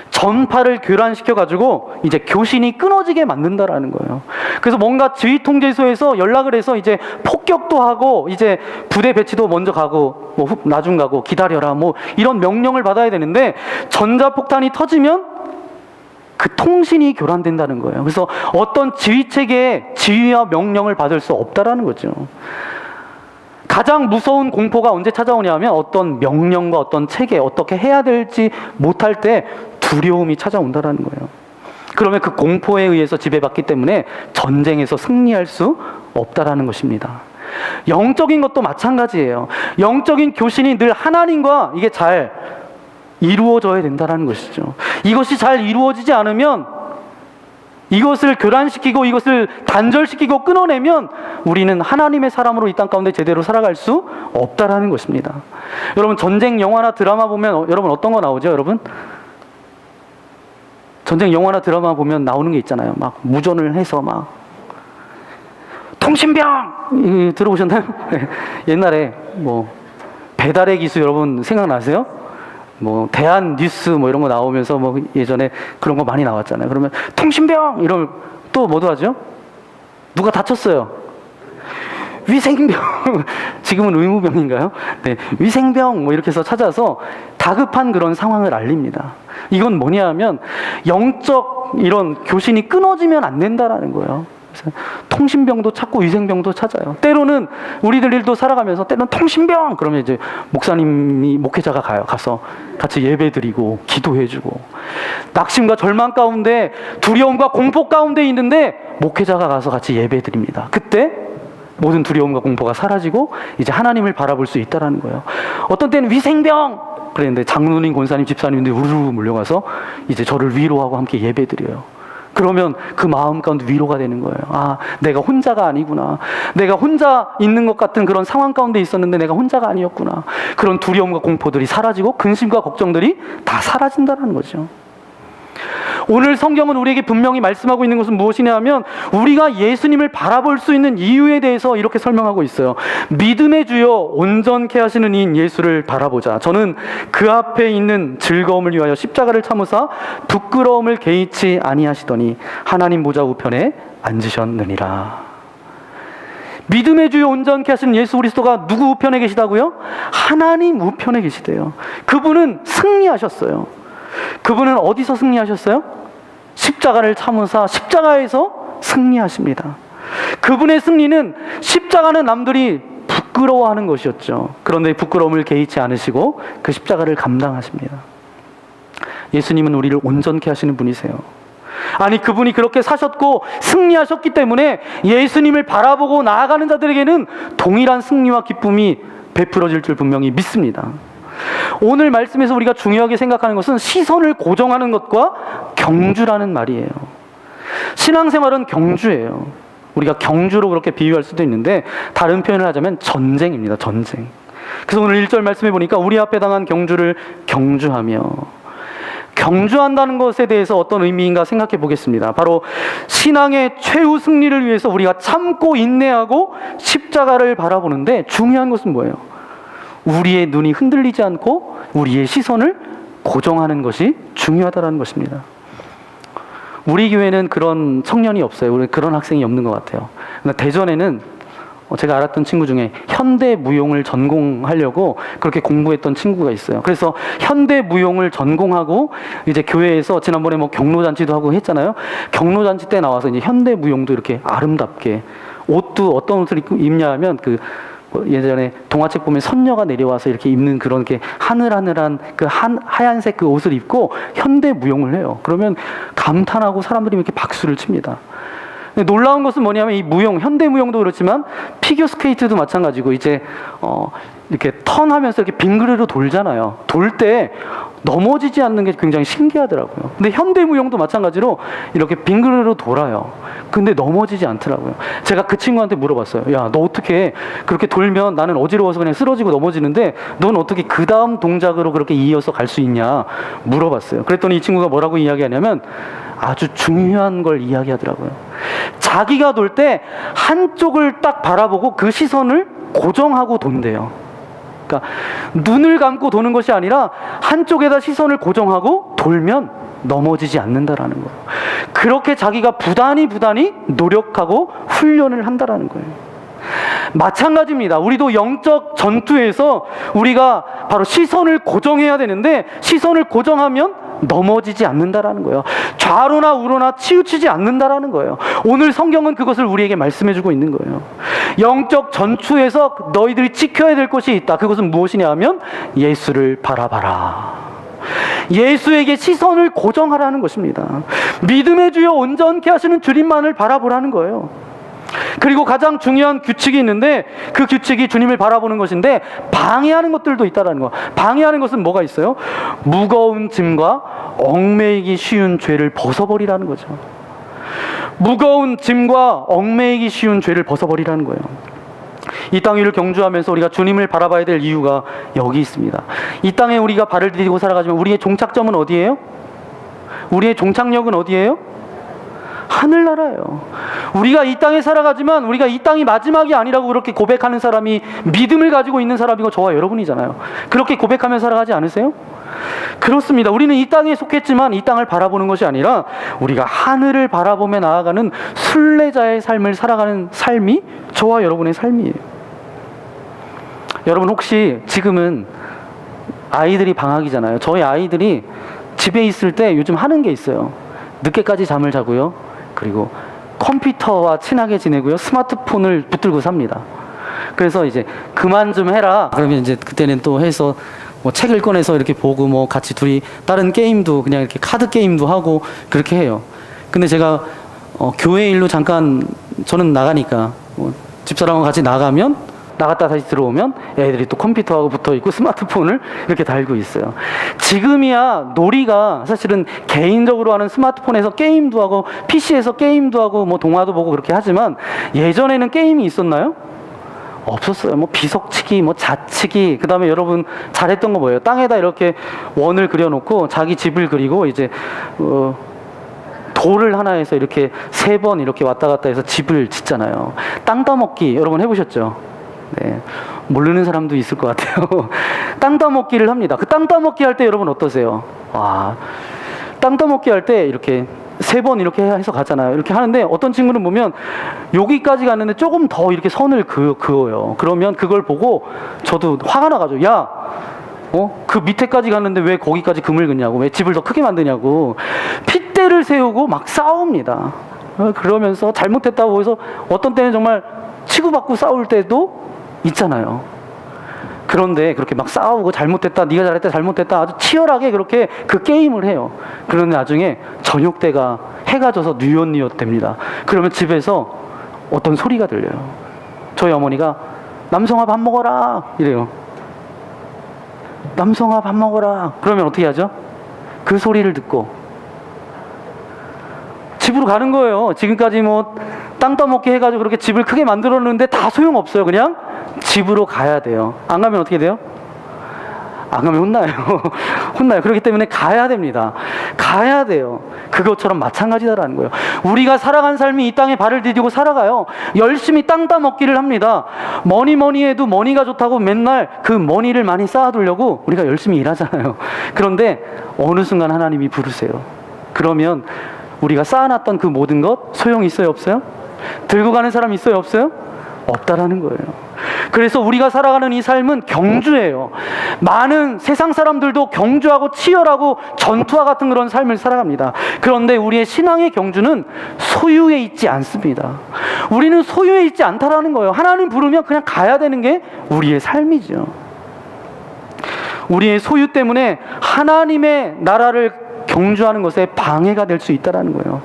전파를 교란시켜가지고 이제 교신이 끊어지게 만든다라는 거예요. 그래서 뭔가 지휘통제소에서 연락을 해서 이제 폭격도 하고 이제 부대 배치도 먼저 가고 나중 가고 기다려라 이런 명령을 받아야 되는데, 전자폭탄이 터지면 그 통신이 교란된다는 거예요. 그래서 어떤 지휘체계에 지휘와 명령을 받을 수 없다라는 거죠. 가장 무서운 공포가 언제 찾아오냐면 어떤 명령과 어떤 체계, 어떻게 해야 될지 못할 때 두려움이 찾아온다라는 거예요. 그러면 그 공포에 의해서 지배받기 때문에 전쟁에서 승리할 수 없다라는 것입니다. 영적인 것도 마찬가지예요. 영적인 교신이 늘 하나님과 이게 잘 이루어져야 된다는 것이죠. 이것이 잘 이루어지지 않으면, 이것을 교란시키고 이것을 단절시키고 끊어내면 우리는 하나님의 사람으로 이 땅 가운데 제대로 살아갈 수 없다라는 것입니다. 여러분, 전쟁 영화나 드라마 보면 여러분 어떤 거 나오죠? 여러분, 전쟁 영화나 드라마 보면 나오는 게 있잖아요. 막 무전을 해서 막 통신병 들어보셨나요? 옛날에 배달의 기수 여러분 생각나세요? 대한 뉴스 이런 거 나오면서 예전에 그런 거 많이 나왔잖아요. 그러면 통신병 이러면 또 뭐도 하죠? 누가 다쳤어요. 위생병. 지금은 의무병인가요? 네, 위생병 이렇게 해서 찾아서 다급한 그런 상황을 알립니다. 이건 뭐냐 하면 영적 이런 교신이 끊어지면 안 된다라는 거예요. 그래서 통신병도 찾고 위생병도 찾아요. 때로는 우리들도 살아가면서 때로는 통신병 그러면 이제 목회자가 가서 같이 예배드리고 기도해주고, 낙심과 절망 가운데 두려움과 공포 가운데 있는데 목회자가 가서 같이 예배드립니다. 그때 모든 두려움과 공포가 사라지고 이제 하나님을 바라볼 수 있다라는 거예요. 어떤 때는 위생병 그랬는데 장로님, 권사님, 집사님들이 우르르 몰려가서 이제 저를 위로하고 함께 예배드려요. 그러면 그 마음 가운데 위로가 되는 거예요. 아, 내가 혼자가 아니구나. 내가 혼자 있는 것 같은 그런 상황 가운데 있었는데 내가 혼자가 아니었구나. 그런 두려움과 공포들이 사라지고 근심과 걱정들이 다 사라진다는 거죠. 오늘 성경은 우리에게 분명히 말씀하고 있는 것은 무엇이냐 하면, 우리가 예수님을 바라볼 수 있는 이유에 대해서 이렇게 설명하고 있어요. 믿음의 주여 온전케 하시는 이인 예수를 바라보자. 저는 그 앞에 있는 즐거움을 위하여 십자가를 참으사 부끄러움을 개의치 아니하시더니 하나님 보좌 우편에 앉으셨느니라. 믿음의 주여 온전케 하시는 예수 그리스도가 누구 우편에 계시다고요? 하나님 우편에 계시대요. 그분은 승리하셨어요. 그분은 어디서 승리하셨어요? 십자가를 참으사 십자가에서 승리하십니다. 그분의 승리는, 십자가는 남들이 부끄러워하는 것이었죠. 그런데 부끄러움을 개의치 않으시고 그 십자가를 감당하십니다. 예수님은 우리를 온전케 하시는 분이세요. 아니, 그분이 그렇게 사셨고 승리하셨기 때문에 예수님을 바라보고 나아가는 자들에게는 동일한 승리와 기쁨이 베풀어질 줄 분명히 믿습니다. 오늘 말씀에서 우리가 중요하게 생각하는 것은 시선을 고정하는 것과 경주라는 말이에요. 신앙생활은 경주예요. 우리가 경주로 그렇게 비유할 수도 있는데, 다른 표현을 하자면 전쟁입니다. 전쟁. 그래서 오늘 1절 말씀해 보니까 우리 앞에 당한 경주를 경주하며, 경주한다는 것에 대해서 어떤 의미인가 생각해 보겠습니다. 바로 신앙의 최후 승리를 위해서 우리가 참고 인내하고 십자가를 바라보는데 중요한 것은 뭐예요? 우리의 눈이 흔들리지 않고 우리의 시선을 고정하는 것이 중요하다는 것입니다. 우리 교회는 그런 청년이 없어요. 우리 그런 학생이 없는 것 같아요. 그러니까 대전에는 제가 알았던 친구 중에 현대무용을 전공하려고 그렇게 공부했던 친구가 있어요. 그래서 현대무용을 전공하고 이제 교회에서 지난번에 뭐 경로잔치도 하고 했잖아요. 경로잔치 때 나와서 이제 현대무용도 이렇게 아름답게 옷도 어떤 옷을 입냐 하면 예전에 동화책 보면 선녀가 내려와서 이렇게 입는 그런 게 하늘하늘한 하얀색 그 옷을 입고 현대무용을 해요. 그러면 감탄하고 사람들이 이렇게 박수를 칩니다. 놀라운 것은 뭐냐면 이 무용, 현대무용도 그렇지만 피겨스케이트도 마찬가지고 이제 이렇게 턴하면서 이렇게 빙그르르 돌잖아요. 돌 때 넘어지지 않는 게 굉장히 신기하더라고요. 근데 현대무용도 마찬가지로 이렇게 빙그르르 돌아요. 근데 넘어지지 않더라고요. 제가 그 친구한테 물어봤어요. 야, 너 어떻게 그렇게 돌면 나는 어지러워서 그냥 쓰러지고 넘어지는데 넌 어떻게 그 다음 동작으로 그렇게 이어서 갈 수 있냐 물어봤어요. 그랬더니 이 친구가 뭐라고 이야기하냐면 아주 중요한 걸 이야기하더라고요. 자기가 돌 때 한쪽을 딱 바라보고 그 시선을 고정하고 돈대요. 그러니까 눈을 감고 도는 것이 아니라 한쪽에다 시선을 고정하고 돌면 넘어지지 않는다라는 거예요. 그렇게 자기가 부단히 노력하고 훈련을 한다라는 거예요. 마찬가지입니다. 우리도 영적 전투에서 우리가 바로 시선을 고정해야 되는데 시선을 고정하면 넘어지지 않는다라는 거예요. 좌로나 우로나 치우치지 않는다라는 거예요. 오늘 성경은 그것을 우리에게 말씀해주고 있는 거예요. 영적 전투에서 너희들이 지켜야 될 것이 있다. 그것은 무엇이냐 하면 예수를 바라봐라. 예수에게 시선을 고정하라는 것입니다. 믿음의 주여 온전케 하시는 주님만을 바라보라는 거예요. 그리고 가장 중요한 규칙이 있는데 그 규칙이 주님을 바라보는 것인데 방해하는 것들도 있다는 거. 방해하는 것은 뭐가 있어요? 무거운 짐과 얽매이기 쉬운 죄를 벗어버리라는 거죠. 무거운 짐과 얽매이기 쉬운 죄를 벗어버리라는 거예요. 이 땅 위를 경주하면서 우리가 주님을 바라봐야 될 이유가 여기 있습니다. 이 땅에 우리가 발을 디디고 살아가지만 우리의 종착점은 어디예요? 우리의 종착역은 어디예요? 하늘나라예요. 우리가 이 땅에 살아가지만 우리가 이 땅이 마지막이 아니라고 그렇게 고백하는 사람이 믿음을 가지고 있는 사람이고 저와 여러분이잖아요. 그렇게 고백하며 살아가지 않으세요? 그렇습니다. 우리는 이 땅에 속했지만 이 땅을 바라보는 것이 아니라 우리가 하늘을 바라보며 나아가는 순례자의 삶을 살아가는 삶이 저와 여러분의 삶이에요. 여러분 혹시 지금은 아이들이 방학이잖아요. 저희 아이들이 집에 있을 때 요즘 하는 게 있어요. 늦게까지 잠을 자고요. 그리고 컴퓨터와 친하게 지내고요. 스마트폰을 붙들고 삽니다. 그래서 이제 그만 좀 해라. 그러면 이제 그때는 또 해서 뭐 책을 꺼내서 이렇게 보고 뭐 같이 둘이 다른 게임도 그냥 이렇게 카드 게임도 하고 그렇게 해요. 근데 제가 교회 일로 잠깐 저는 나가니까 집사람과 같이 나가면 나갔다 다시 들어오면 애들이 또 컴퓨터하고 붙어있고 스마트폰을 이렇게 달고 있어요. 지금이야 놀이가 사실은 개인적으로 하는 스마트폰에서 게임도 하고 PC에서 게임도 하고 뭐 동화도 보고 그렇게 하지만 예전에는 게임이 있었나요? 없었어요. 뭐 비석치기, 뭐 자치기, 그 다음에 여러분 잘했던 거 뭐예요? 땅에다 이렇게 원을 그려놓고 자기 집을 그리고 이제 돌을 하나 해서 이렇게 3번 이렇게 왔다 갔다 해서 집을 짓잖아요. 땅 따먹기 여러분 해보셨죠? 네, 모르는 사람도 있을 것 같아요. 땅 따먹기를 합니다. 그 땅 따먹기 할 때 여러분 어떠세요? 와, 땅 따먹기 할 때 이렇게 3번 이렇게 해서 가잖아요. 이렇게 하는데 어떤 친구는 보면 여기까지 갔는데 조금 더 이렇게 선을 그어요. 그러면 그걸 보고 저도 화가 나가지고 야, 그 밑에까지 갔는데 왜 거기까지 금을 긋냐고, 왜 집을 더 크게 만드냐고 핏대를 세우고 막 싸웁니다. 그러면서 잘못했다고 해서 어떤 때는 정말 치고받고 싸울 때도 있잖아요. 그런데 그렇게 막 싸우고 잘못했다, 네가 잘했다, 잘못했다 아주 치열하게 그렇게 그 게임을 해요. 그런데 나중에 저녁 때가 해가 져서 뉘엿뉘엿 됩니다. 그러면 집에서 어떤 소리가 들려요. 저희 어머니가 남성아 밥 먹어라 이래요. 남성아 밥 먹어라. 그러면 어떻게 하죠? 그 소리를 듣고 집으로 가는 거예요. 지금까지 뭐 땅 따먹기 해가지고 그렇게 집을 크게 만들었는데 다 소용없어요. 그냥 집으로 가야 돼요. 안 가면 어떻게 돼요? 안 가면 혼나요. 혼나요. 그렇기 때문에 가야 됩니다. 가야 돼요. 그것처럼 마찬가지다라는 거예요. 우리가 살아간 삶이 이 땅에 발을 디디고 살아가요. 열심히 땅 따먹기를 합니다. 뭐니 해도 머니가 좋다고 맨날 그 머니를 많이 쌓아두려고 우리가 열심히 일하잖아요. 그런데 어느 순간 하나님이 부르세요. 그러면 우리가 쌓아놨던 그 모든 것 소용이 있어요, 없어요? 들고 가는 사람 있어요, 없어요? 없다라는 거예요. 그래서 우리가 살아가는 이 삶은 경주예요. 많은 세상 사람들도 경주하고 치열하고 전투와 같은 그런 삶을 살아갑니다. 그런데 우리의 신앙의 경주는 소유에 있지 않습니다. 우리는 소유에 있지 않다라는 거예요. 하나님 부르면 그냥 가야 되는 게 우리의 삶이죠. 우리의 소유 때문에 하나님의 나라를 경주하는 것에 방해가 될 수 있다는 거예요.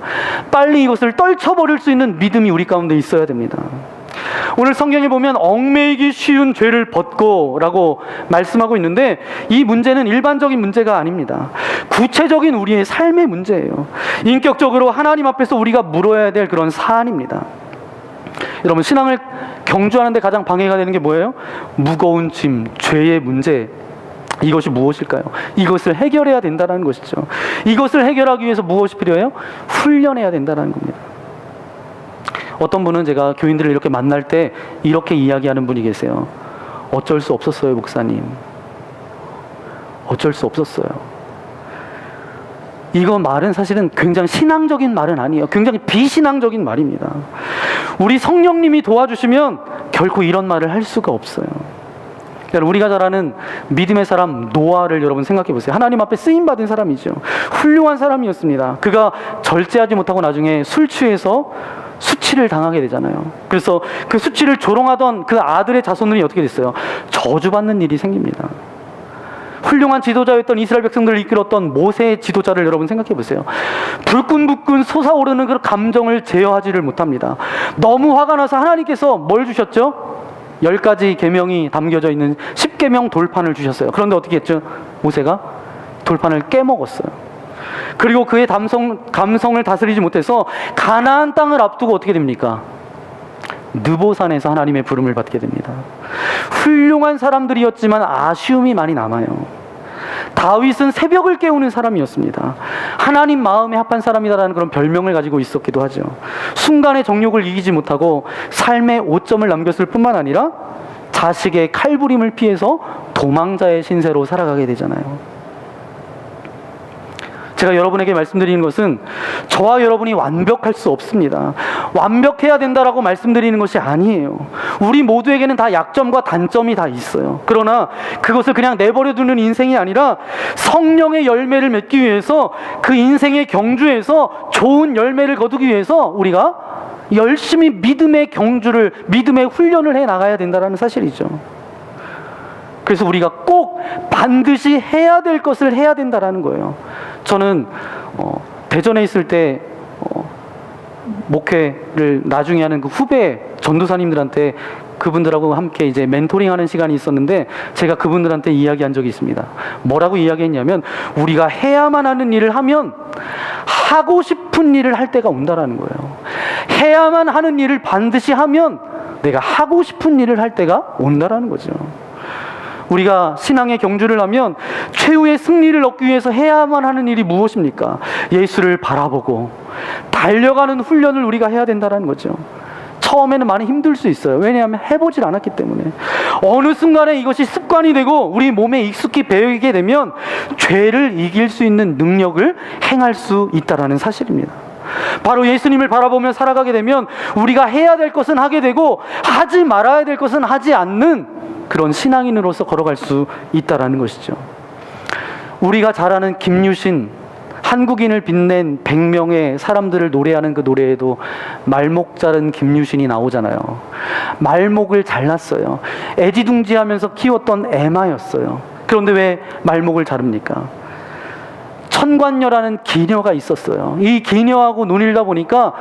빨리 이것을 떨쳐버릴 수 있는 믿음이 우리 가운데 있어야 됩니다. 오늘 성경에 보면 얽매이기 쉬운 죄를 벗고 라고 말씀하고 있는데, 이 문제는 일반적인 문제가 아닙니다. 구체적인 우리의 삶의 문제예요. 인격적으로 하나님 앞에서 우리가 물어야 될 그런 사안입니다. 여러분, 신앙을 경주하는 데 가장 방해가 되는 게 뭐예요? 무거운 짐, 죄의 문제. 이것이 무엇일까요? 이것을 해결해야 된다는 것이죠. 이것을 해결하기 위해서 무엇이 필요해요? 훈련해야 된다는 겁니다. 어떤 분은 제가 교인들을 이렇게 만날 때 이렇게 이야기하는 분이 계세요. 어쩔 수 없었어요, 목사님. 어쩔 수 없었어요. 이거 말은 사실은 굉장히 신앙적인 말은 아니에요. 굉장히 비신앙적인 말입니다. 우리 성령님이 도와주시면 결코 이런 말을 할 수가 없어요. 우리가 잘 아는 믿음의 사람 노아를 여러분 생각해 보세요. 하나님 앞에 쓰임받은 사람이죠. 훌륭한 사람이었습니다. 그가 절제하지 못하고 나중에 술 취해서 수치를 당하게 되잖아요. 그래서 그 수치를 조롱하던 그 아들의 자손들이 어떻게 됐어요? 저주받는 일이 생깁니다. 훌륭한 지도자였던 이스라엘 백성들을 이끌었던 모세의 지도자를 여러분 생각해 보세요. 불끈불끈 솟아오르는 그 감정을 제어하지를 못합니다. 너무 화가 나서 하나님께서 뭘 주셨죠? 10가지 계명이 담겨져 있는 10계명 돌판을 주셨어요. 그런데 어떻게 했죠? 모세가 돌판을 깨먹었어요. 그리고 그의 감성을 다스리지 못해서 가나안 땅을 앞두고 어떻게 됩니까? 느보산에서 하나님의 부름을 받게 됩니다. 훌륭한 사람들이었지만 아쉬움이 많이 남아요. 다윗은 새벽을 깨우는 사람이었습니다. 하나님 마음에 합한 사람이다라는 그런 별명을 가지고 있었기도 하죠. 순간의 정욕을 이기지 못하고 삶의 오점을 남겼을 뿐만 아니라 자식의 칼부림을 피해서 도망자의 신세로 살아가게 되잖아요. 제가 여러분에게 말씀드리는 것은 저와 여러분이 완벽할 수 없습니다. 완벽해야 된다라고 말씀드리는 것이 아니에요. 우리 모두에게는 다 약점과 단점이 다 있어요. 그러나 그것을 그냥 내버려두는 인생이 아니라 성령의 열매를 맺기 위해서, 그 인생의 경주에서 좋은 열매를 거두기 위해서 우리가 열심히 믿음의 경주를, 믿음의 훈련을 해 나가야 된다는 사실이죠. 그래서 우리가 꼭 반드시 해야 될 것을 해야 된다는 거예요. 저는 대전에 있을 때 목회를 나중에 하는 그 후배 전도사님들한테 그분들하고 함께 이제 멘토링하는 시간이 있었는데, 제가 그분들한테 이야기한 적이 있습니다. 뭐라고 이야기했냐면, 우리가 해야만 하는 일을 하면 하고 싶은 일을 할 때가 온다라는 거예요. 해야만 하는 일을 반드시 하면 내가 하고 싶은 일을 할 때가 온다라는 거죠. 우리가 신앙의 경주를 하면 최후의 승리를 얻기 위해서 해야만 하는 일이 무엇입니까? 예수를 바라보고 달려가는 훈련을 우리가 해야 된다는 거죠. 처음에는 많이 힘들 수 있어요. 왜냐하면 해보질 않았기 때문에. 어느 순간에 이것이 습관이 되고 우리 몸에 익숙히 배이게 되면 죄를 이길 수 있는 능력을 행할 수 있다는 사실입니다. 바로 예수님을 바라보며 살아가게 되면 우리가 해야 될 것은 하게 되고 하지 말아야 될 것은 하지 않는 그런 신앙인으로서 걸어갈 수 있다는 것이죠. 우리가 잘 아는 김유신, 한국인을 빛낸 100명의 사람들을 노래하는 그 노래에도 말목 자른 김유신이 나오잖아요. 말목을 잘랐어요. 애지둥지하면서 키웠던 애마였어요. 그런데 왜 말목을 자릅니까? 천관녀라는 기녀가 있었어요. 이 기녀하고 논일다 보니까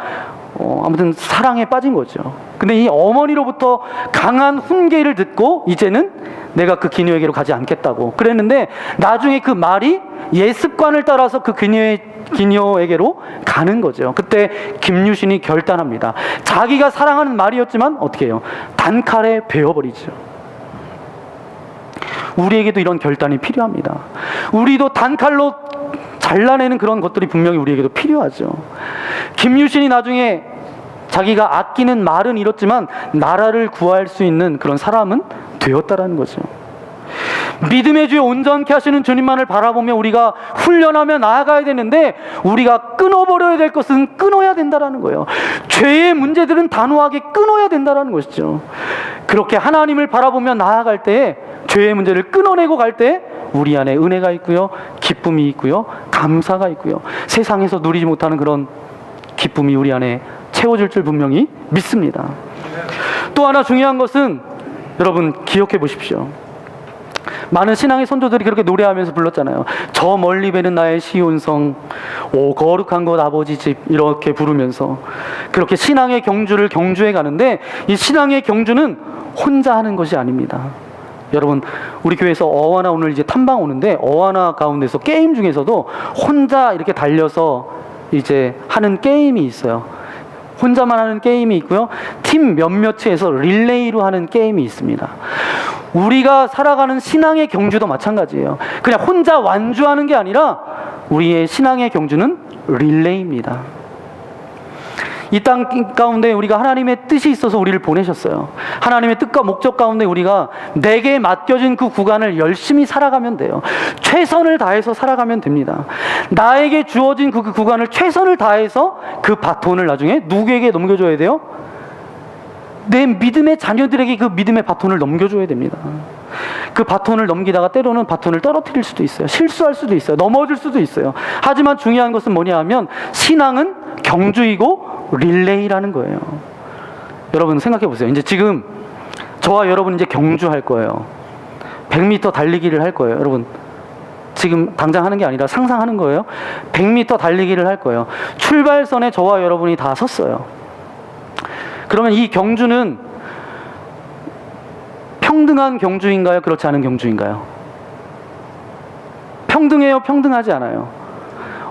아무튼 사랑에 빠진 거죠. 근데 이 어머니로부터 강한 훈계를 듣고 이제는 내가 그 기녀에게로 가지 않겠다고 그랬는데, 나중에 그 말이 예습관을 따라서 그 기녀에게로 가는 거죠. 그때 김유신이 결단합니다. 자기가 사랑하는 말이었지만 어떻게 해요? 단칼에 베어버리죠. 우리에게도 이런 결단이 필요합니다. 우리도 단칼로 잘라내는 그런 것들이 분명히 우리에게도 필요하죠. 김유신이 나중에 자기가 아끼는 말은 잃었지만 나라를 구할 수 있는 그런 사람은 되었다라는 거죠. 믿음의 주에 온전케 하시는 주님만을 바라보며 우리가 훈련하며 나아가야 되는데, 우리가 끊어버려야 될 것은 끊어야 된다라는 거예요. 죄의 문제들은 단호하게 끊어야 된다라는 것이죠. 그렇게 하나님을 바라보며 나아갈 때에 죄의 문제를 끊어내고 갈 때 우리 안에 은혜가 있고요, 기쁨이 있고요, 감사가 있고요, 세상에서 누리지 못하는 그런 기쁨이 우리 안에 채워질 줄 분명히 믿습니다. 또 하나 중요한 것은 여러분 기억해 보십시오. 많은 신앙의 선조들이 그렇게 노래하면서 불렀잖아요. 저 멀리 배는 나의 시온성, 오 거룩한 곳 아버지 집, 이렇게 부르면서 그렇게 신앙의 경주를 경주해 가는데, 이 신앙의 경주는 혼자 하는 것이 아닙니다. 여러분, 우리 교회에서 어와나 오늘 이제 탐방 오는데, 어와나 가운데서 게임 중에서도 혼자 이렇게 달려서 이제 하는 게임이 있어요. 혼자만 하는 게임이 있고요, 팀 몇몇이 해서 릴레이로 하는 게임이 있습니다. 우리가 살아가는 신앙의 경주도 마찬가지예요. 그냥 혼자 완주하는 게 아니라 우리의 신앙의 경주는 릴레이입니다. 이 땅 가운데 우리가 하나님의 뜻이 있어서 우리를 보내셨어요. 하나님의 뜻과 목적 가운데 우리가 내게 맡겨진 그 구간을 열심히 살아가면 돼요. 최선을 다해서 살아가면 됩니다. 나에게 주어진 그 구간을 최선을 다해서 그 바톤을 나중에 누구에게 넘겨줘야 돼요? 내 믿음의 자녀들에게 그 믿음의 바톤을 넘겨줘야 됩니다. 그 바톤을 넘기다가 때로는 바톤을 떨어뜨릴 수도 있어요. 실수할 수도 있어요. 넘어질 수도 있어요. 하지만 중요한 것은 뭐냐 하면 신앙은 경주이고 릴레이라는 거예요. 여러분 생각해 보세요. 이제 지금 저와 여러분 이제 경주할 거예요. 100m 달리기를 할 거예요. 여러분 지금 당장 하는 게 아니라 상상하는 거예요. 100m 달리기를 할 거예요. 출발선에 저와 여러분이 다 섰어요. 그러면 이 경주는 평등한 경주인가요? 그렇지 않은 경주인가요? 평등해요? 평등하지 않아요?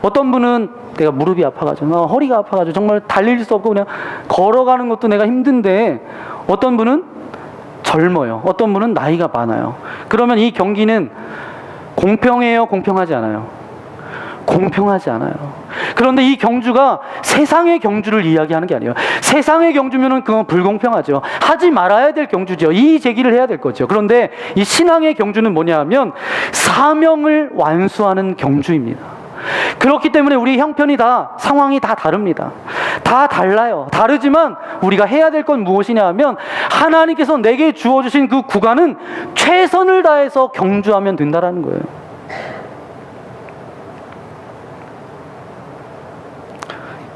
어떤 분은 내가 무릎이 아파가지고 허리가 아파가지고 정말 달릴 수 없고 그냥 걸어가는 것도 내가 힘든데, 어떤 분은 젊어요. 어떤 분은 나이가 많아요. 그러면 이 경기는 공평해요? 공평하지 않아요? 공평하지 않아요. 그런데 이 경주가 세상의 경주를 이야기하는 게 아니에요. 세상의 경주면은 그건 불공평하죠. 하지 말아야 될 경주죠. 이의 제기를 해야 될 거죠. 그런데 이 신앙의 경주는 뭐냐 하면 사명을 완수하는 경주입니다. 그렇기 때문에 우리 형편이 다, 상황이 다 다릅니다. 다 달라요. 다르지만 우리가 해야 될 건 무엇이냐 하면 하나님께서 내게 주어주신 그 구간은 최선을 다해서 경주하면 된다라는 거예요.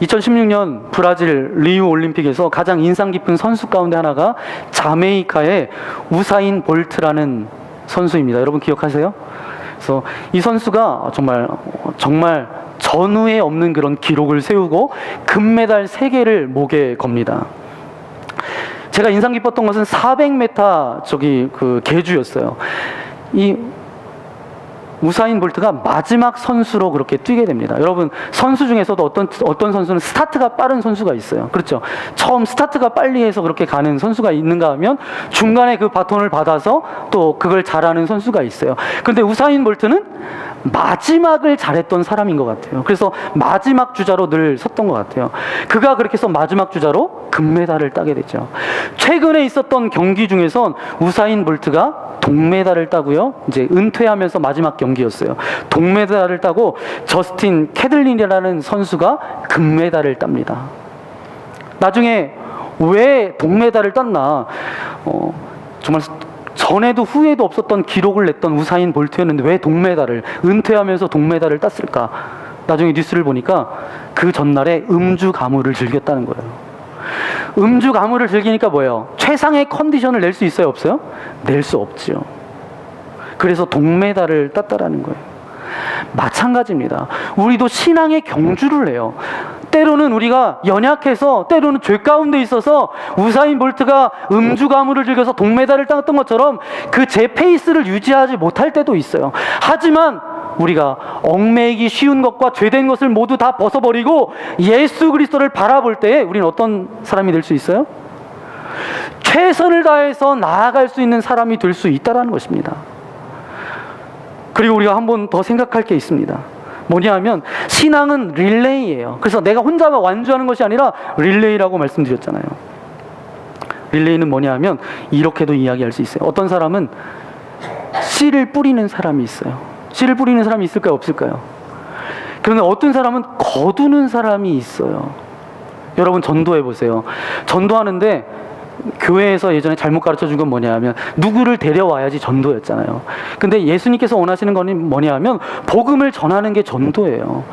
(2016년) 브라질 리우 올림픽에서 가장 인상 깊은 선수 가운데 하나가 자메이카의 우사인 볼트라는 선수입니다. 여러분 기억하세요? 그래서 이 선수가 정말 전후에 없는 그런 기록을 세우고 금메달 3개를 목에 겁니다. 제가 인상 깊었던 것은 400m 그 계주였어요. 이 우사인 볼트가 마지막 선수로 그렇게 뛰게 됩니다. 여러분 선수 중에서도 어떤 선수는 스타트가 빠른 선수가 있어요. 그렇죠? 처음 스타트가 빨리 해서 그렇게 가는 선수가 있는가 하면 중간에 그 바톤을 받아서 또 그걸 잘하는 선수가 있어요. 그런데 우사인 볼트는 마지막을 잘했던 사람인 것 같아요. 그래서 마지막 주자로 늘 섰던 것 같아요. 그가 그렇게 해서 마지막 주자로 금메달을 따게 되죠. 최근에 있었던 경기 중에선 우사인 볼트가 동메달을 따고요. 이제 은퇴하면서 마지막 경기였어요. 동메달을 따고 저스틴 캐들린이라는 선수가 금메달을 땁니다. 나중에 왜 동메달을 땄나? 정말 전에도 후에도 없었던 기록을 냈던 우사인 볼트였는데 왜 동메달을, 은퇴하면서 동메달을 땄을까? 나중에 뉴스를 보니까 그 전날에 음주 가물을 즐겼다는 거예요. 음주 가물을 즐기니까 뭐예요? 최상의 컨디션을 낼 수 있어요? 없어요? 낼 수 없지요. 그래서 동메달을 땄다라는 거예요. 마찬가지입니다. 우리도 신앙의 경주를 해요. 때로는 우리가 연약해서, 때로는 죄 가운데 있어서 우사인 볼트가 음주 가물을 즐겨서 동메달을 땄던 것처럼 그 제 페이스를 유지하지 못할 때도 있어요. 하지만 우리가 얽매이기 쉬운 것과 죄된 것을 모두 다 벗어버리고 예수 그리스도를 바라볼 때에 우리는 어떤 사람이 될 수 있어요? 최선을 다해서 나아갈 수 있는 사람이 될 수 있다는 것입니다. 그리고 우리가 한 번 더 생각할 게 있습니다. 뭐냐 하면 신앙은 릴레이예요. 그래서 내가 혼자만 완주하는 것이 아니라 릴레이라고 말씀드렸잖아요. 릴레이는 뭐냐 하면 이렇게도 이야기할 수 있어요. 어떤 사람은 씨를 뿌리는 사람이 있어요. 씨를 뿌리는 사람이 있을까요? 없을까요? 그런데 어떤 사람은 거두는 사람이 있어요. 여러분 전도해 보세요. 전도하는데 교회에서 예전에 잘못 가르쳐 준 건 뭐냐 하면 누구를 데려와야지 전도였잖아요. 근데 예수님께서 원하시는 건 뭐냐 하면 복음을 전하는 게 전도예요.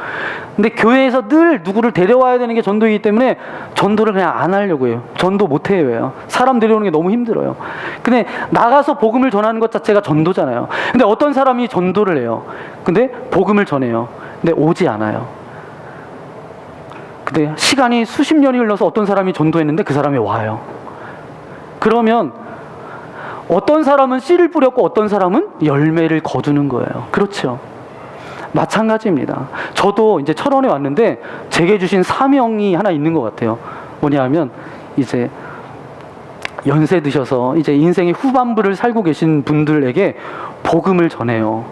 근데 교회에서 늘 누구를 데려와야 되는 게 전도이기 때문에 전도를 그냥 안 하려고 해요. 전도 못 해요. 사람 데려오는 게 너무 힘들어요. 근데 나가서 복음을 전하는 것 자체가 전도잖아요. 근데 어떤 사람이 전도를 해요. 근데 복음을 전해요. 근데 오지 않아요. 근데 시간이 수십 년이 흘러서 어떤 사람이 전도했는데 그 사람이 와요. 그러면 어떤 사람은 씨를 뿌렸고 어떤 사람은 열매를 거두는 거예요. 그렇죠? 마찬가지입니다. 저도 이제 철원에 왔는데 제게 주신 사명이 하나 있는 것 같아요. 뭐냐 하면 이제 연세 드셔서 이제 인생의 후반부를 살고 계신 분들에게 복음을 전해요.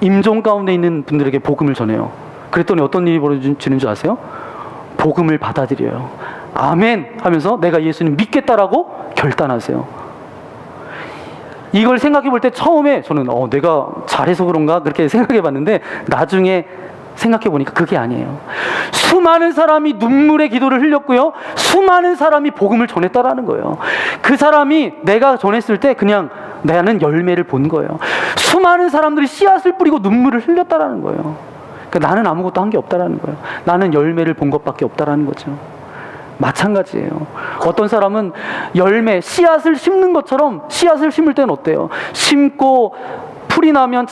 임종 가운데 있는 분들에게 복음을 전해요. 그랬더니 어떤 일이 벌어지는 줄 아세요? 복음을 받아들여요. 아멘 하면서 내가 예수님 믿겠다라고 결단하세요. 이걸 생각해 볼 때 처음에 저는 내가 잘해서 그런가 그렇게 생각해 봤는데 나중에 생각해 보니까 그게 아니에요. 수많은 사람이 눈물의 기도를 흘렸고요. 수많은 사람이 복음을 전했다라는 거예요. 그 사람이 내가 전했을 때 그냥 나는 열매를 본 거예요. 수많은 사람들이 씨앗을 뿌리고 눈물을 흘렸다라는 거예요. 그러니까 나는 아무것도 한 게 없다라는 거예요. 나는 열매를 본 것밖에 없다라는 거죠. 마찬가지예요. 어떤 사람은 열매, 씨앗을 심는 것처럼 씨앗을 심을 때는 어때요? 심고 풀이 나면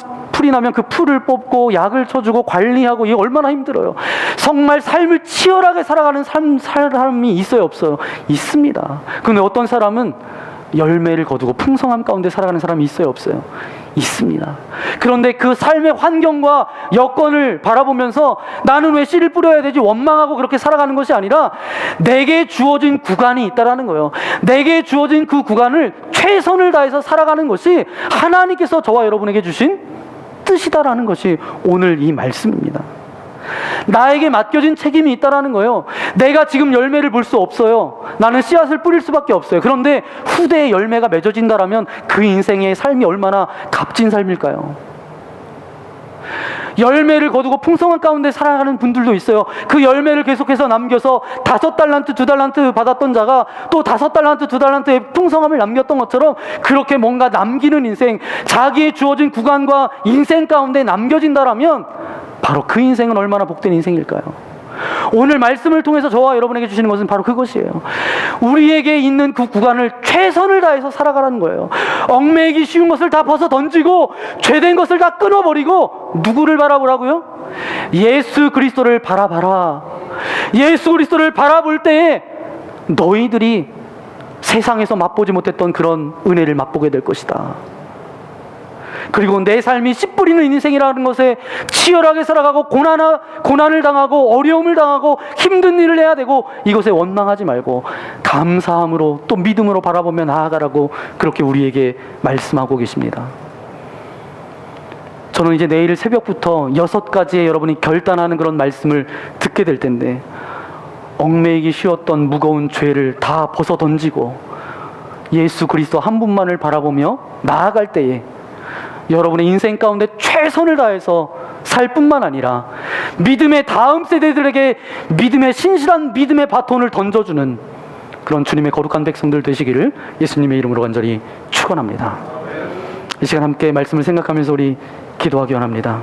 그 풀을 뽑고 약을 쳐주고 관리하고 이게 얼마나 힘들어요. 정말 삶을 치열하게 살아가는 사람이 있어요, 없어요? 있습니다. 그런데 어떤 사람은 열매를 거두고 풍성함 가운데 살아가는 사람이 있어요, 없어요? 있습니다. 그런데 그 삶의 환경과 여건을 바라보면서 나는 왜 씨를 뿌려야 되지 원망하고 그렇게 살아가는 것이 아니라 내게 주어진 구간이 있다라는 거예요. 내게 주어진 그 구간을 최선을 다해서 살아가는 것이 하나님께서 저와 여러분에게 주신 뜻이다라는 것이 오늘 이 말씀입니다. 나에게 맡겨진 책임이 있다라는 거예요. 내가 지금 열매를 볼 수 없어요. 나는 씨앗을 뿌릴 수밖에 없어요. 그런데 후대에 열매가 맺어진다라면 그 인생의 삶이 얼마나 값진 삶일까요? 열매를 거두고 풍성한 가운데 살아가는 분들도 있어요. 그 열매를 계속해서 남겨서 5달란트, 2달란트 받았던 자가 또 5달란트, 2달란트의 풍성함을 남겼던 것처럼 그렇게 뭔가 남기는 인생, 자기의 주어진 구간과 인생 가운데 남겨진다라면 바로 그 인생은 얼마나 복된 인생일까요? 오늘 말씀을 통해서 저와 여러분에게 주시는 것은 바로 그것이에요. 우리에게 있는 그 구간을 최선을 다해서 살아가라는 거예요. 얽매이기 쉬운 것을 다 벗어 던지고 죄된 것을 다 끊어버리고 누구를 바라보라고요? 예수 그리스도를 바라봐라. 예수 그리스도를 바라볼 때에 너희들이 세상에서 맛보지 못했던 그런 은혜를 맛보게 될 것이다. 그리고 내 삶이 씨 뿌리는 인생이라는 것에 치열하게 살아가고 고난을 당하고 어려움을 당하고 힘든 일을 해야 되고 이것에 원망하지 말고 감사함으로 또 믿음으로 바라보며 나아가라고 그렇게 우리에게 말씀하고 계십니다. 저는 이제 내일 새벽부터 6가지의 여러분이 결단하는 그런 말씀을 듣게 될 텐데 얽매이기 쉬웠던 무거운 죄를 다 벗어 던지고 예수 그리스도 한 분만을 바라보며 나아갈 때에 여러분의 인생 가운데 최선을 다해서 살 뿐만 아니라 믿음의 다음 세대들에게 믿음의 신실한 믿음의 바톤을 던져주는 그런 주님의 거룩한 백성들 되시기를 예수님의 이름으로 간절히 축원합니다. 이 시간 함께 말씀을 생각하면서 우리 기도하기 원합니다.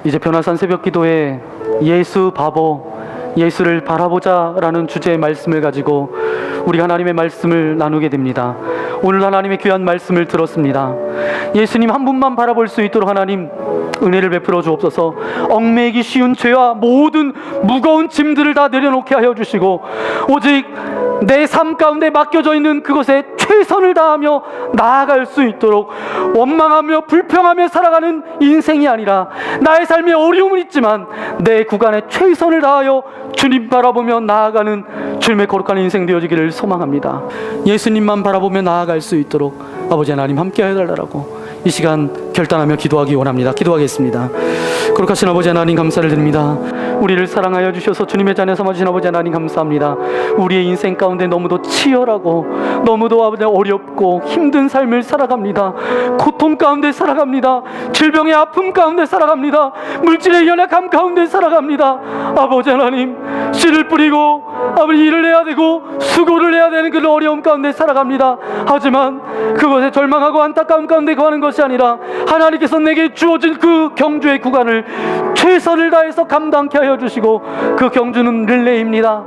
이제 변화산 새벽기도에 예수 바보, 예수를 바라보자 라는 주제의 말씀을 가지고 우리 하나님의 말씀을 나누게 됩니다. 오늘 하나님의 귀한 말씀을 들었습니다. 예수님 한 분만 바라볼 수 있도록 하나님 은혜를 베풀어 주옵소서. 얽매이기 쉬운 죄와 모든 무거운 짐들을 다 내려놓게 하여 주시고 오직 내 삶 가운데 맡겨져 있는 그것에 최선을 다하며 나아갈 수 있도록 원망하며 불평하며 살아가는 인생이 아니라 나의 삶에 어려움은 있지만 내 구간에 최선을 다하여 주님 바라보며 나아가는 주님의 거룩한 인생 되어지기를 소망합니다. 예수님만 바라보며 나아갈 수 있도록 아버지 하나님 함께 해달라고 이 시간 결단하며 기도하기 원합니다. 기도하겠습니다. 거룩하신 아버지 하나님 감사를 드립니다. 우리를 사랑하여 주셔서 주님의 자녀 삼아주신 아버지 하나님 감사합니다. 우리의 인생 가운데 너무도 치열하고 너무도 아버지 어렵고 힘든 삶을 살아갑니다. 고통 가운데 살아갑니다. 질병의 아픔 가운데 살아갑니다. 물질의 연약함 가운데 살아갑니다. 아버지 하나님, 씨를 뿌리고 아버지 일을 해야 되고 수고를 해야 되는 그 어려움 가운데 살아갑니다. 하지만 그것에 절망하고 안타까움 가운데 거하는 것이 아니라 하나님께서 내게 주어진 그 경주의 구간을 최선을 다해서 감당케 하여 주시고, 그 경주는 릴레이입니다.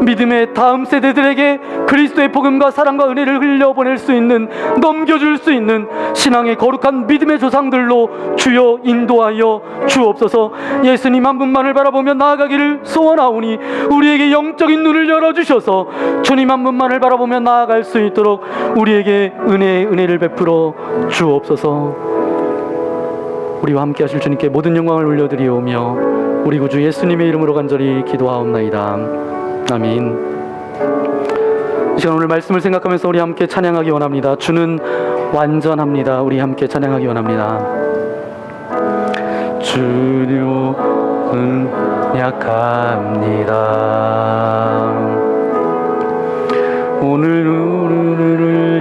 믿음의 다음 세대들에게 그리스도의 복음과 사랑과 은혜를 흘려보낼 수 있는, 넘겨줄 수 있는 신앙의 거룩한 믿음의 조상들로 주여 인도하여 주옵소서. 예수님 한 분만을 바라보며 나아가기를 소원하오니 우리에게 영적인 눈을 열어주셔서 주님 한 분만을 바라보며 나아갈 수 있도록 우리에게 은혜를 베풀어 주옵소서. 우리와 함께 하실 주님께 모든 영광을 올려드리오며 우리 구주 예수님의 이름으로 간절히 기도하옵나이다. 아멘. 이 시간 오늘 말씀을 생각하면서 우리 함께 찬양하기 원합니다. 주는 완전합니다. 우리 함께 찬양하기 원합니다. 주는 약합니다. 오늘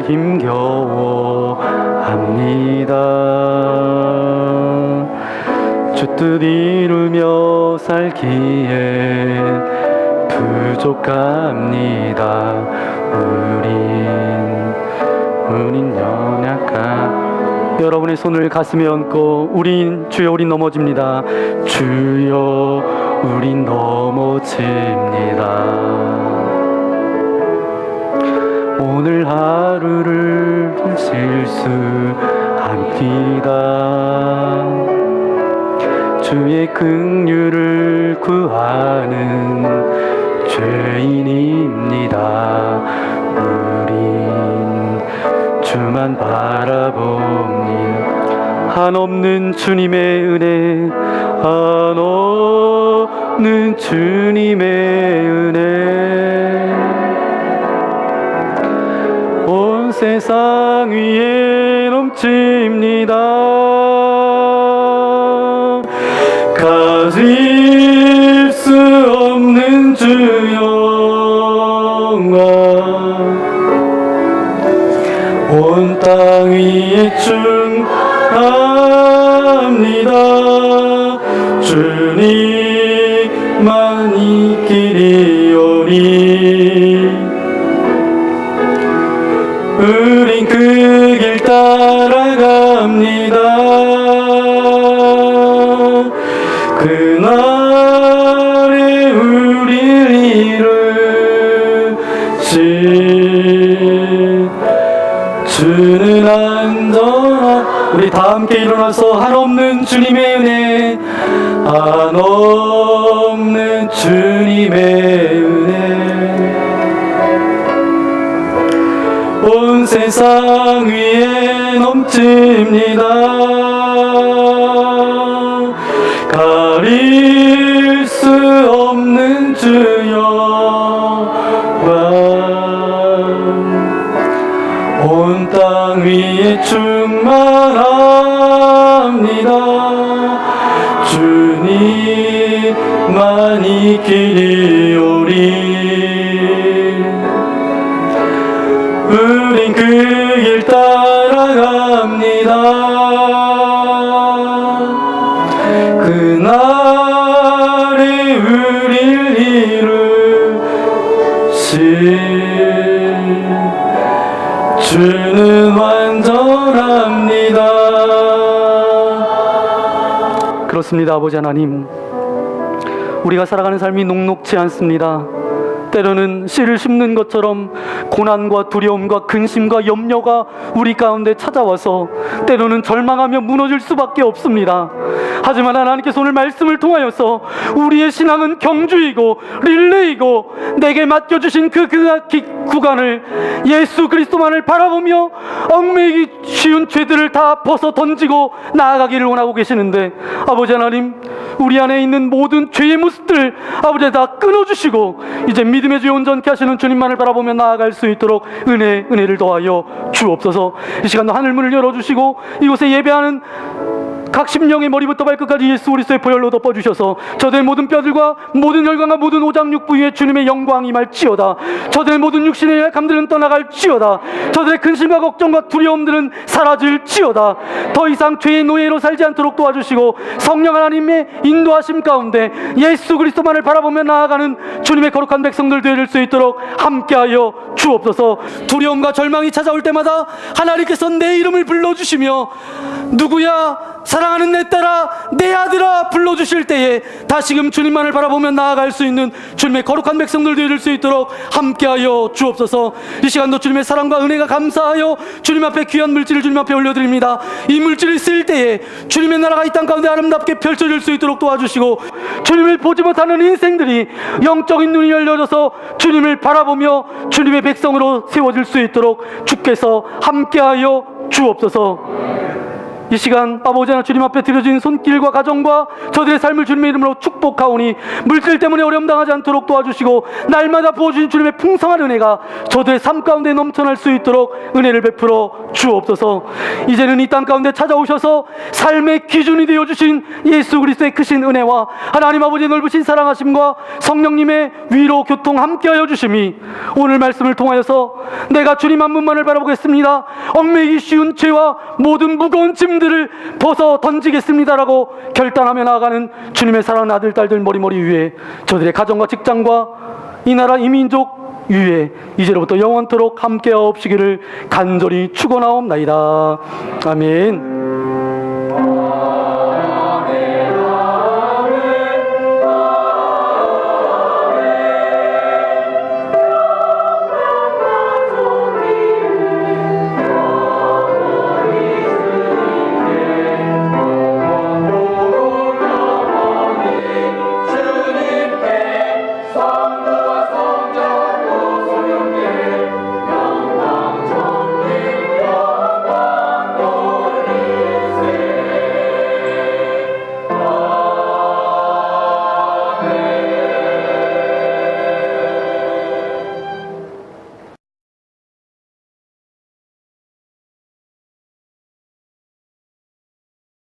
힘겨워 합니다. 주 뜻 이루며 살기에 부족합니다. 우린 연약한. 여러분의 손을 가슴에 얹고 주여 우린 넘어집니다. 주여 우린 넘어집니다. 오늘 하루를 실수합니다. 주의 긍휼을 구하는 죄인입니다. 우린 주만 바라봅니다. 한없는 주님의 은혜, 한없는 주님의 은혜, 온 세상 위에 넘칩니다. 가질 수 없는 주 영광, 온 땅 위에 충합니다. 주님만 이기리오니 우린 그 길 따라갑니다. 그날에 우리를 이루신 주는 안전한. 우리 다 함께 일어나서 한없는 주님의 은혜, 한없는 주님의 은혜, 온 세상 위에 넘칩니다. 가릴 수 없는 주 영광, 온 땅 위에 충만합니다. 주님만 이기리오리. 우린 그 길 따라갑니다. 그날에 우릴 이루신 주는 완전합니다. 그렇습니다. 아버지 하나님, 우리가 살아가는 삶이 녹록지 않습니다. 때로는 씨를 심는 것처럼 고난과 두려움과 근심과 염려가 우리 가운데 찾아와서 때로는 절망하며 무너질 수밖에 없습니다. 하지만 하나님께서 오늘 말씀을 통하여서 우리의 신앙은 경주이고 릴레이고 내게 맡겨주신 그 구간을 예수 그리스도만을 바라보며 얽매이기 쉬운 죄들을 다 벗어 던지고 나아가기를 원하고 계시는데, 아버지 하나님, 우리 안에 있는 모든 죄의 모습들 아버지 다 끊어주시고 이제 믿음의 주에 온전케 하시는 주님만을 바라보며 나아갈 수 있도록 은혜를 더하여 주옵소서. 이 시간도 하늘문을 열어주시고 이곳에 예배하는 각 심령의 머리부터 발끝까지 예수 그리스도의 보혈로 덮어주셔서 저들의 모든 뼈들과 모든 혈관과 모든 오장육부 위에 주님의 영광이 임할지어다. 저들의 모든 육신의 약함들은 떠나갈지어다. 저들의 근심과 걱정과 두려움들은 사라질지어다. 더 이상 죄의 노예로 살지 않도록 도와주시고 성령 하나님의 인도하심 가운데 예수 그리스도만을 바라보며 나아가는 주님의 거룩한 백성들 되어줄 수 있도록 함께하여 주옵소서. 두려움과 절망이 찾아올 때마다 하나님께서 내 이름을 불러주시며 누구야 사랑하는 내 딸아 내 아들아 불러주실 때에 다시금 주님만을 바라보며 나아갈 수 있는 주님의 거룩한 백성들 되어줄 수 있도록 함께하여 주옵소서. 이 시간도 주님의 사랑과 은혜가 감사하여 주님 앞에 귀한 물질을 주님 앞에 올려드립니다. 이 물질을 쓸 때에 주님의 나라가 이 땅 가운데 아름답게 펼쳐질 수 있도록 도와주시고 주님을 보지 못하는 인생들이 영적인 눈이 열려져서 주님을 바라보며 주님의 백성으로 세워질 수 있도록 주께서 함께하여 주옵소서. 이 시간 아버지 하나님 주님 앞에 드려진 손길과 가정과 저들의 삶을 주님의 이름으로 축복하오니 물질 때문에 어려움 당하지 않도록 도와주시고 날마다 부어주신 주님의 풍성한 은혜가 저들의 삶 가운데 넘쳐날 수 있도록 은혜를 베풀어 주옵소서. 이제는 이 땅 가운데 찾아오셔서 삶의 기준이 되어주신 예수 그리스도의 크신 은혜와 하나님 아버지의 넓으신 사랑하심과 성령님의 위로 교통 함께하여 주심이 오늘 말씀을 통하여서 내가 주님 한 분만을 바라보겠습니다. 얽매이기 쉬운 죄와 모든 무거운 짐들을 벗어 던지겠습니다라고 결단하며 나아가는 주님의 사랑하는 아들 딸들 머리 위에 저들의 가정과 직장과 이 나라 이 민족 위에 이제로부터 영원토록 함께하옵시기를 간절히 축원하옵나이다. 아멘.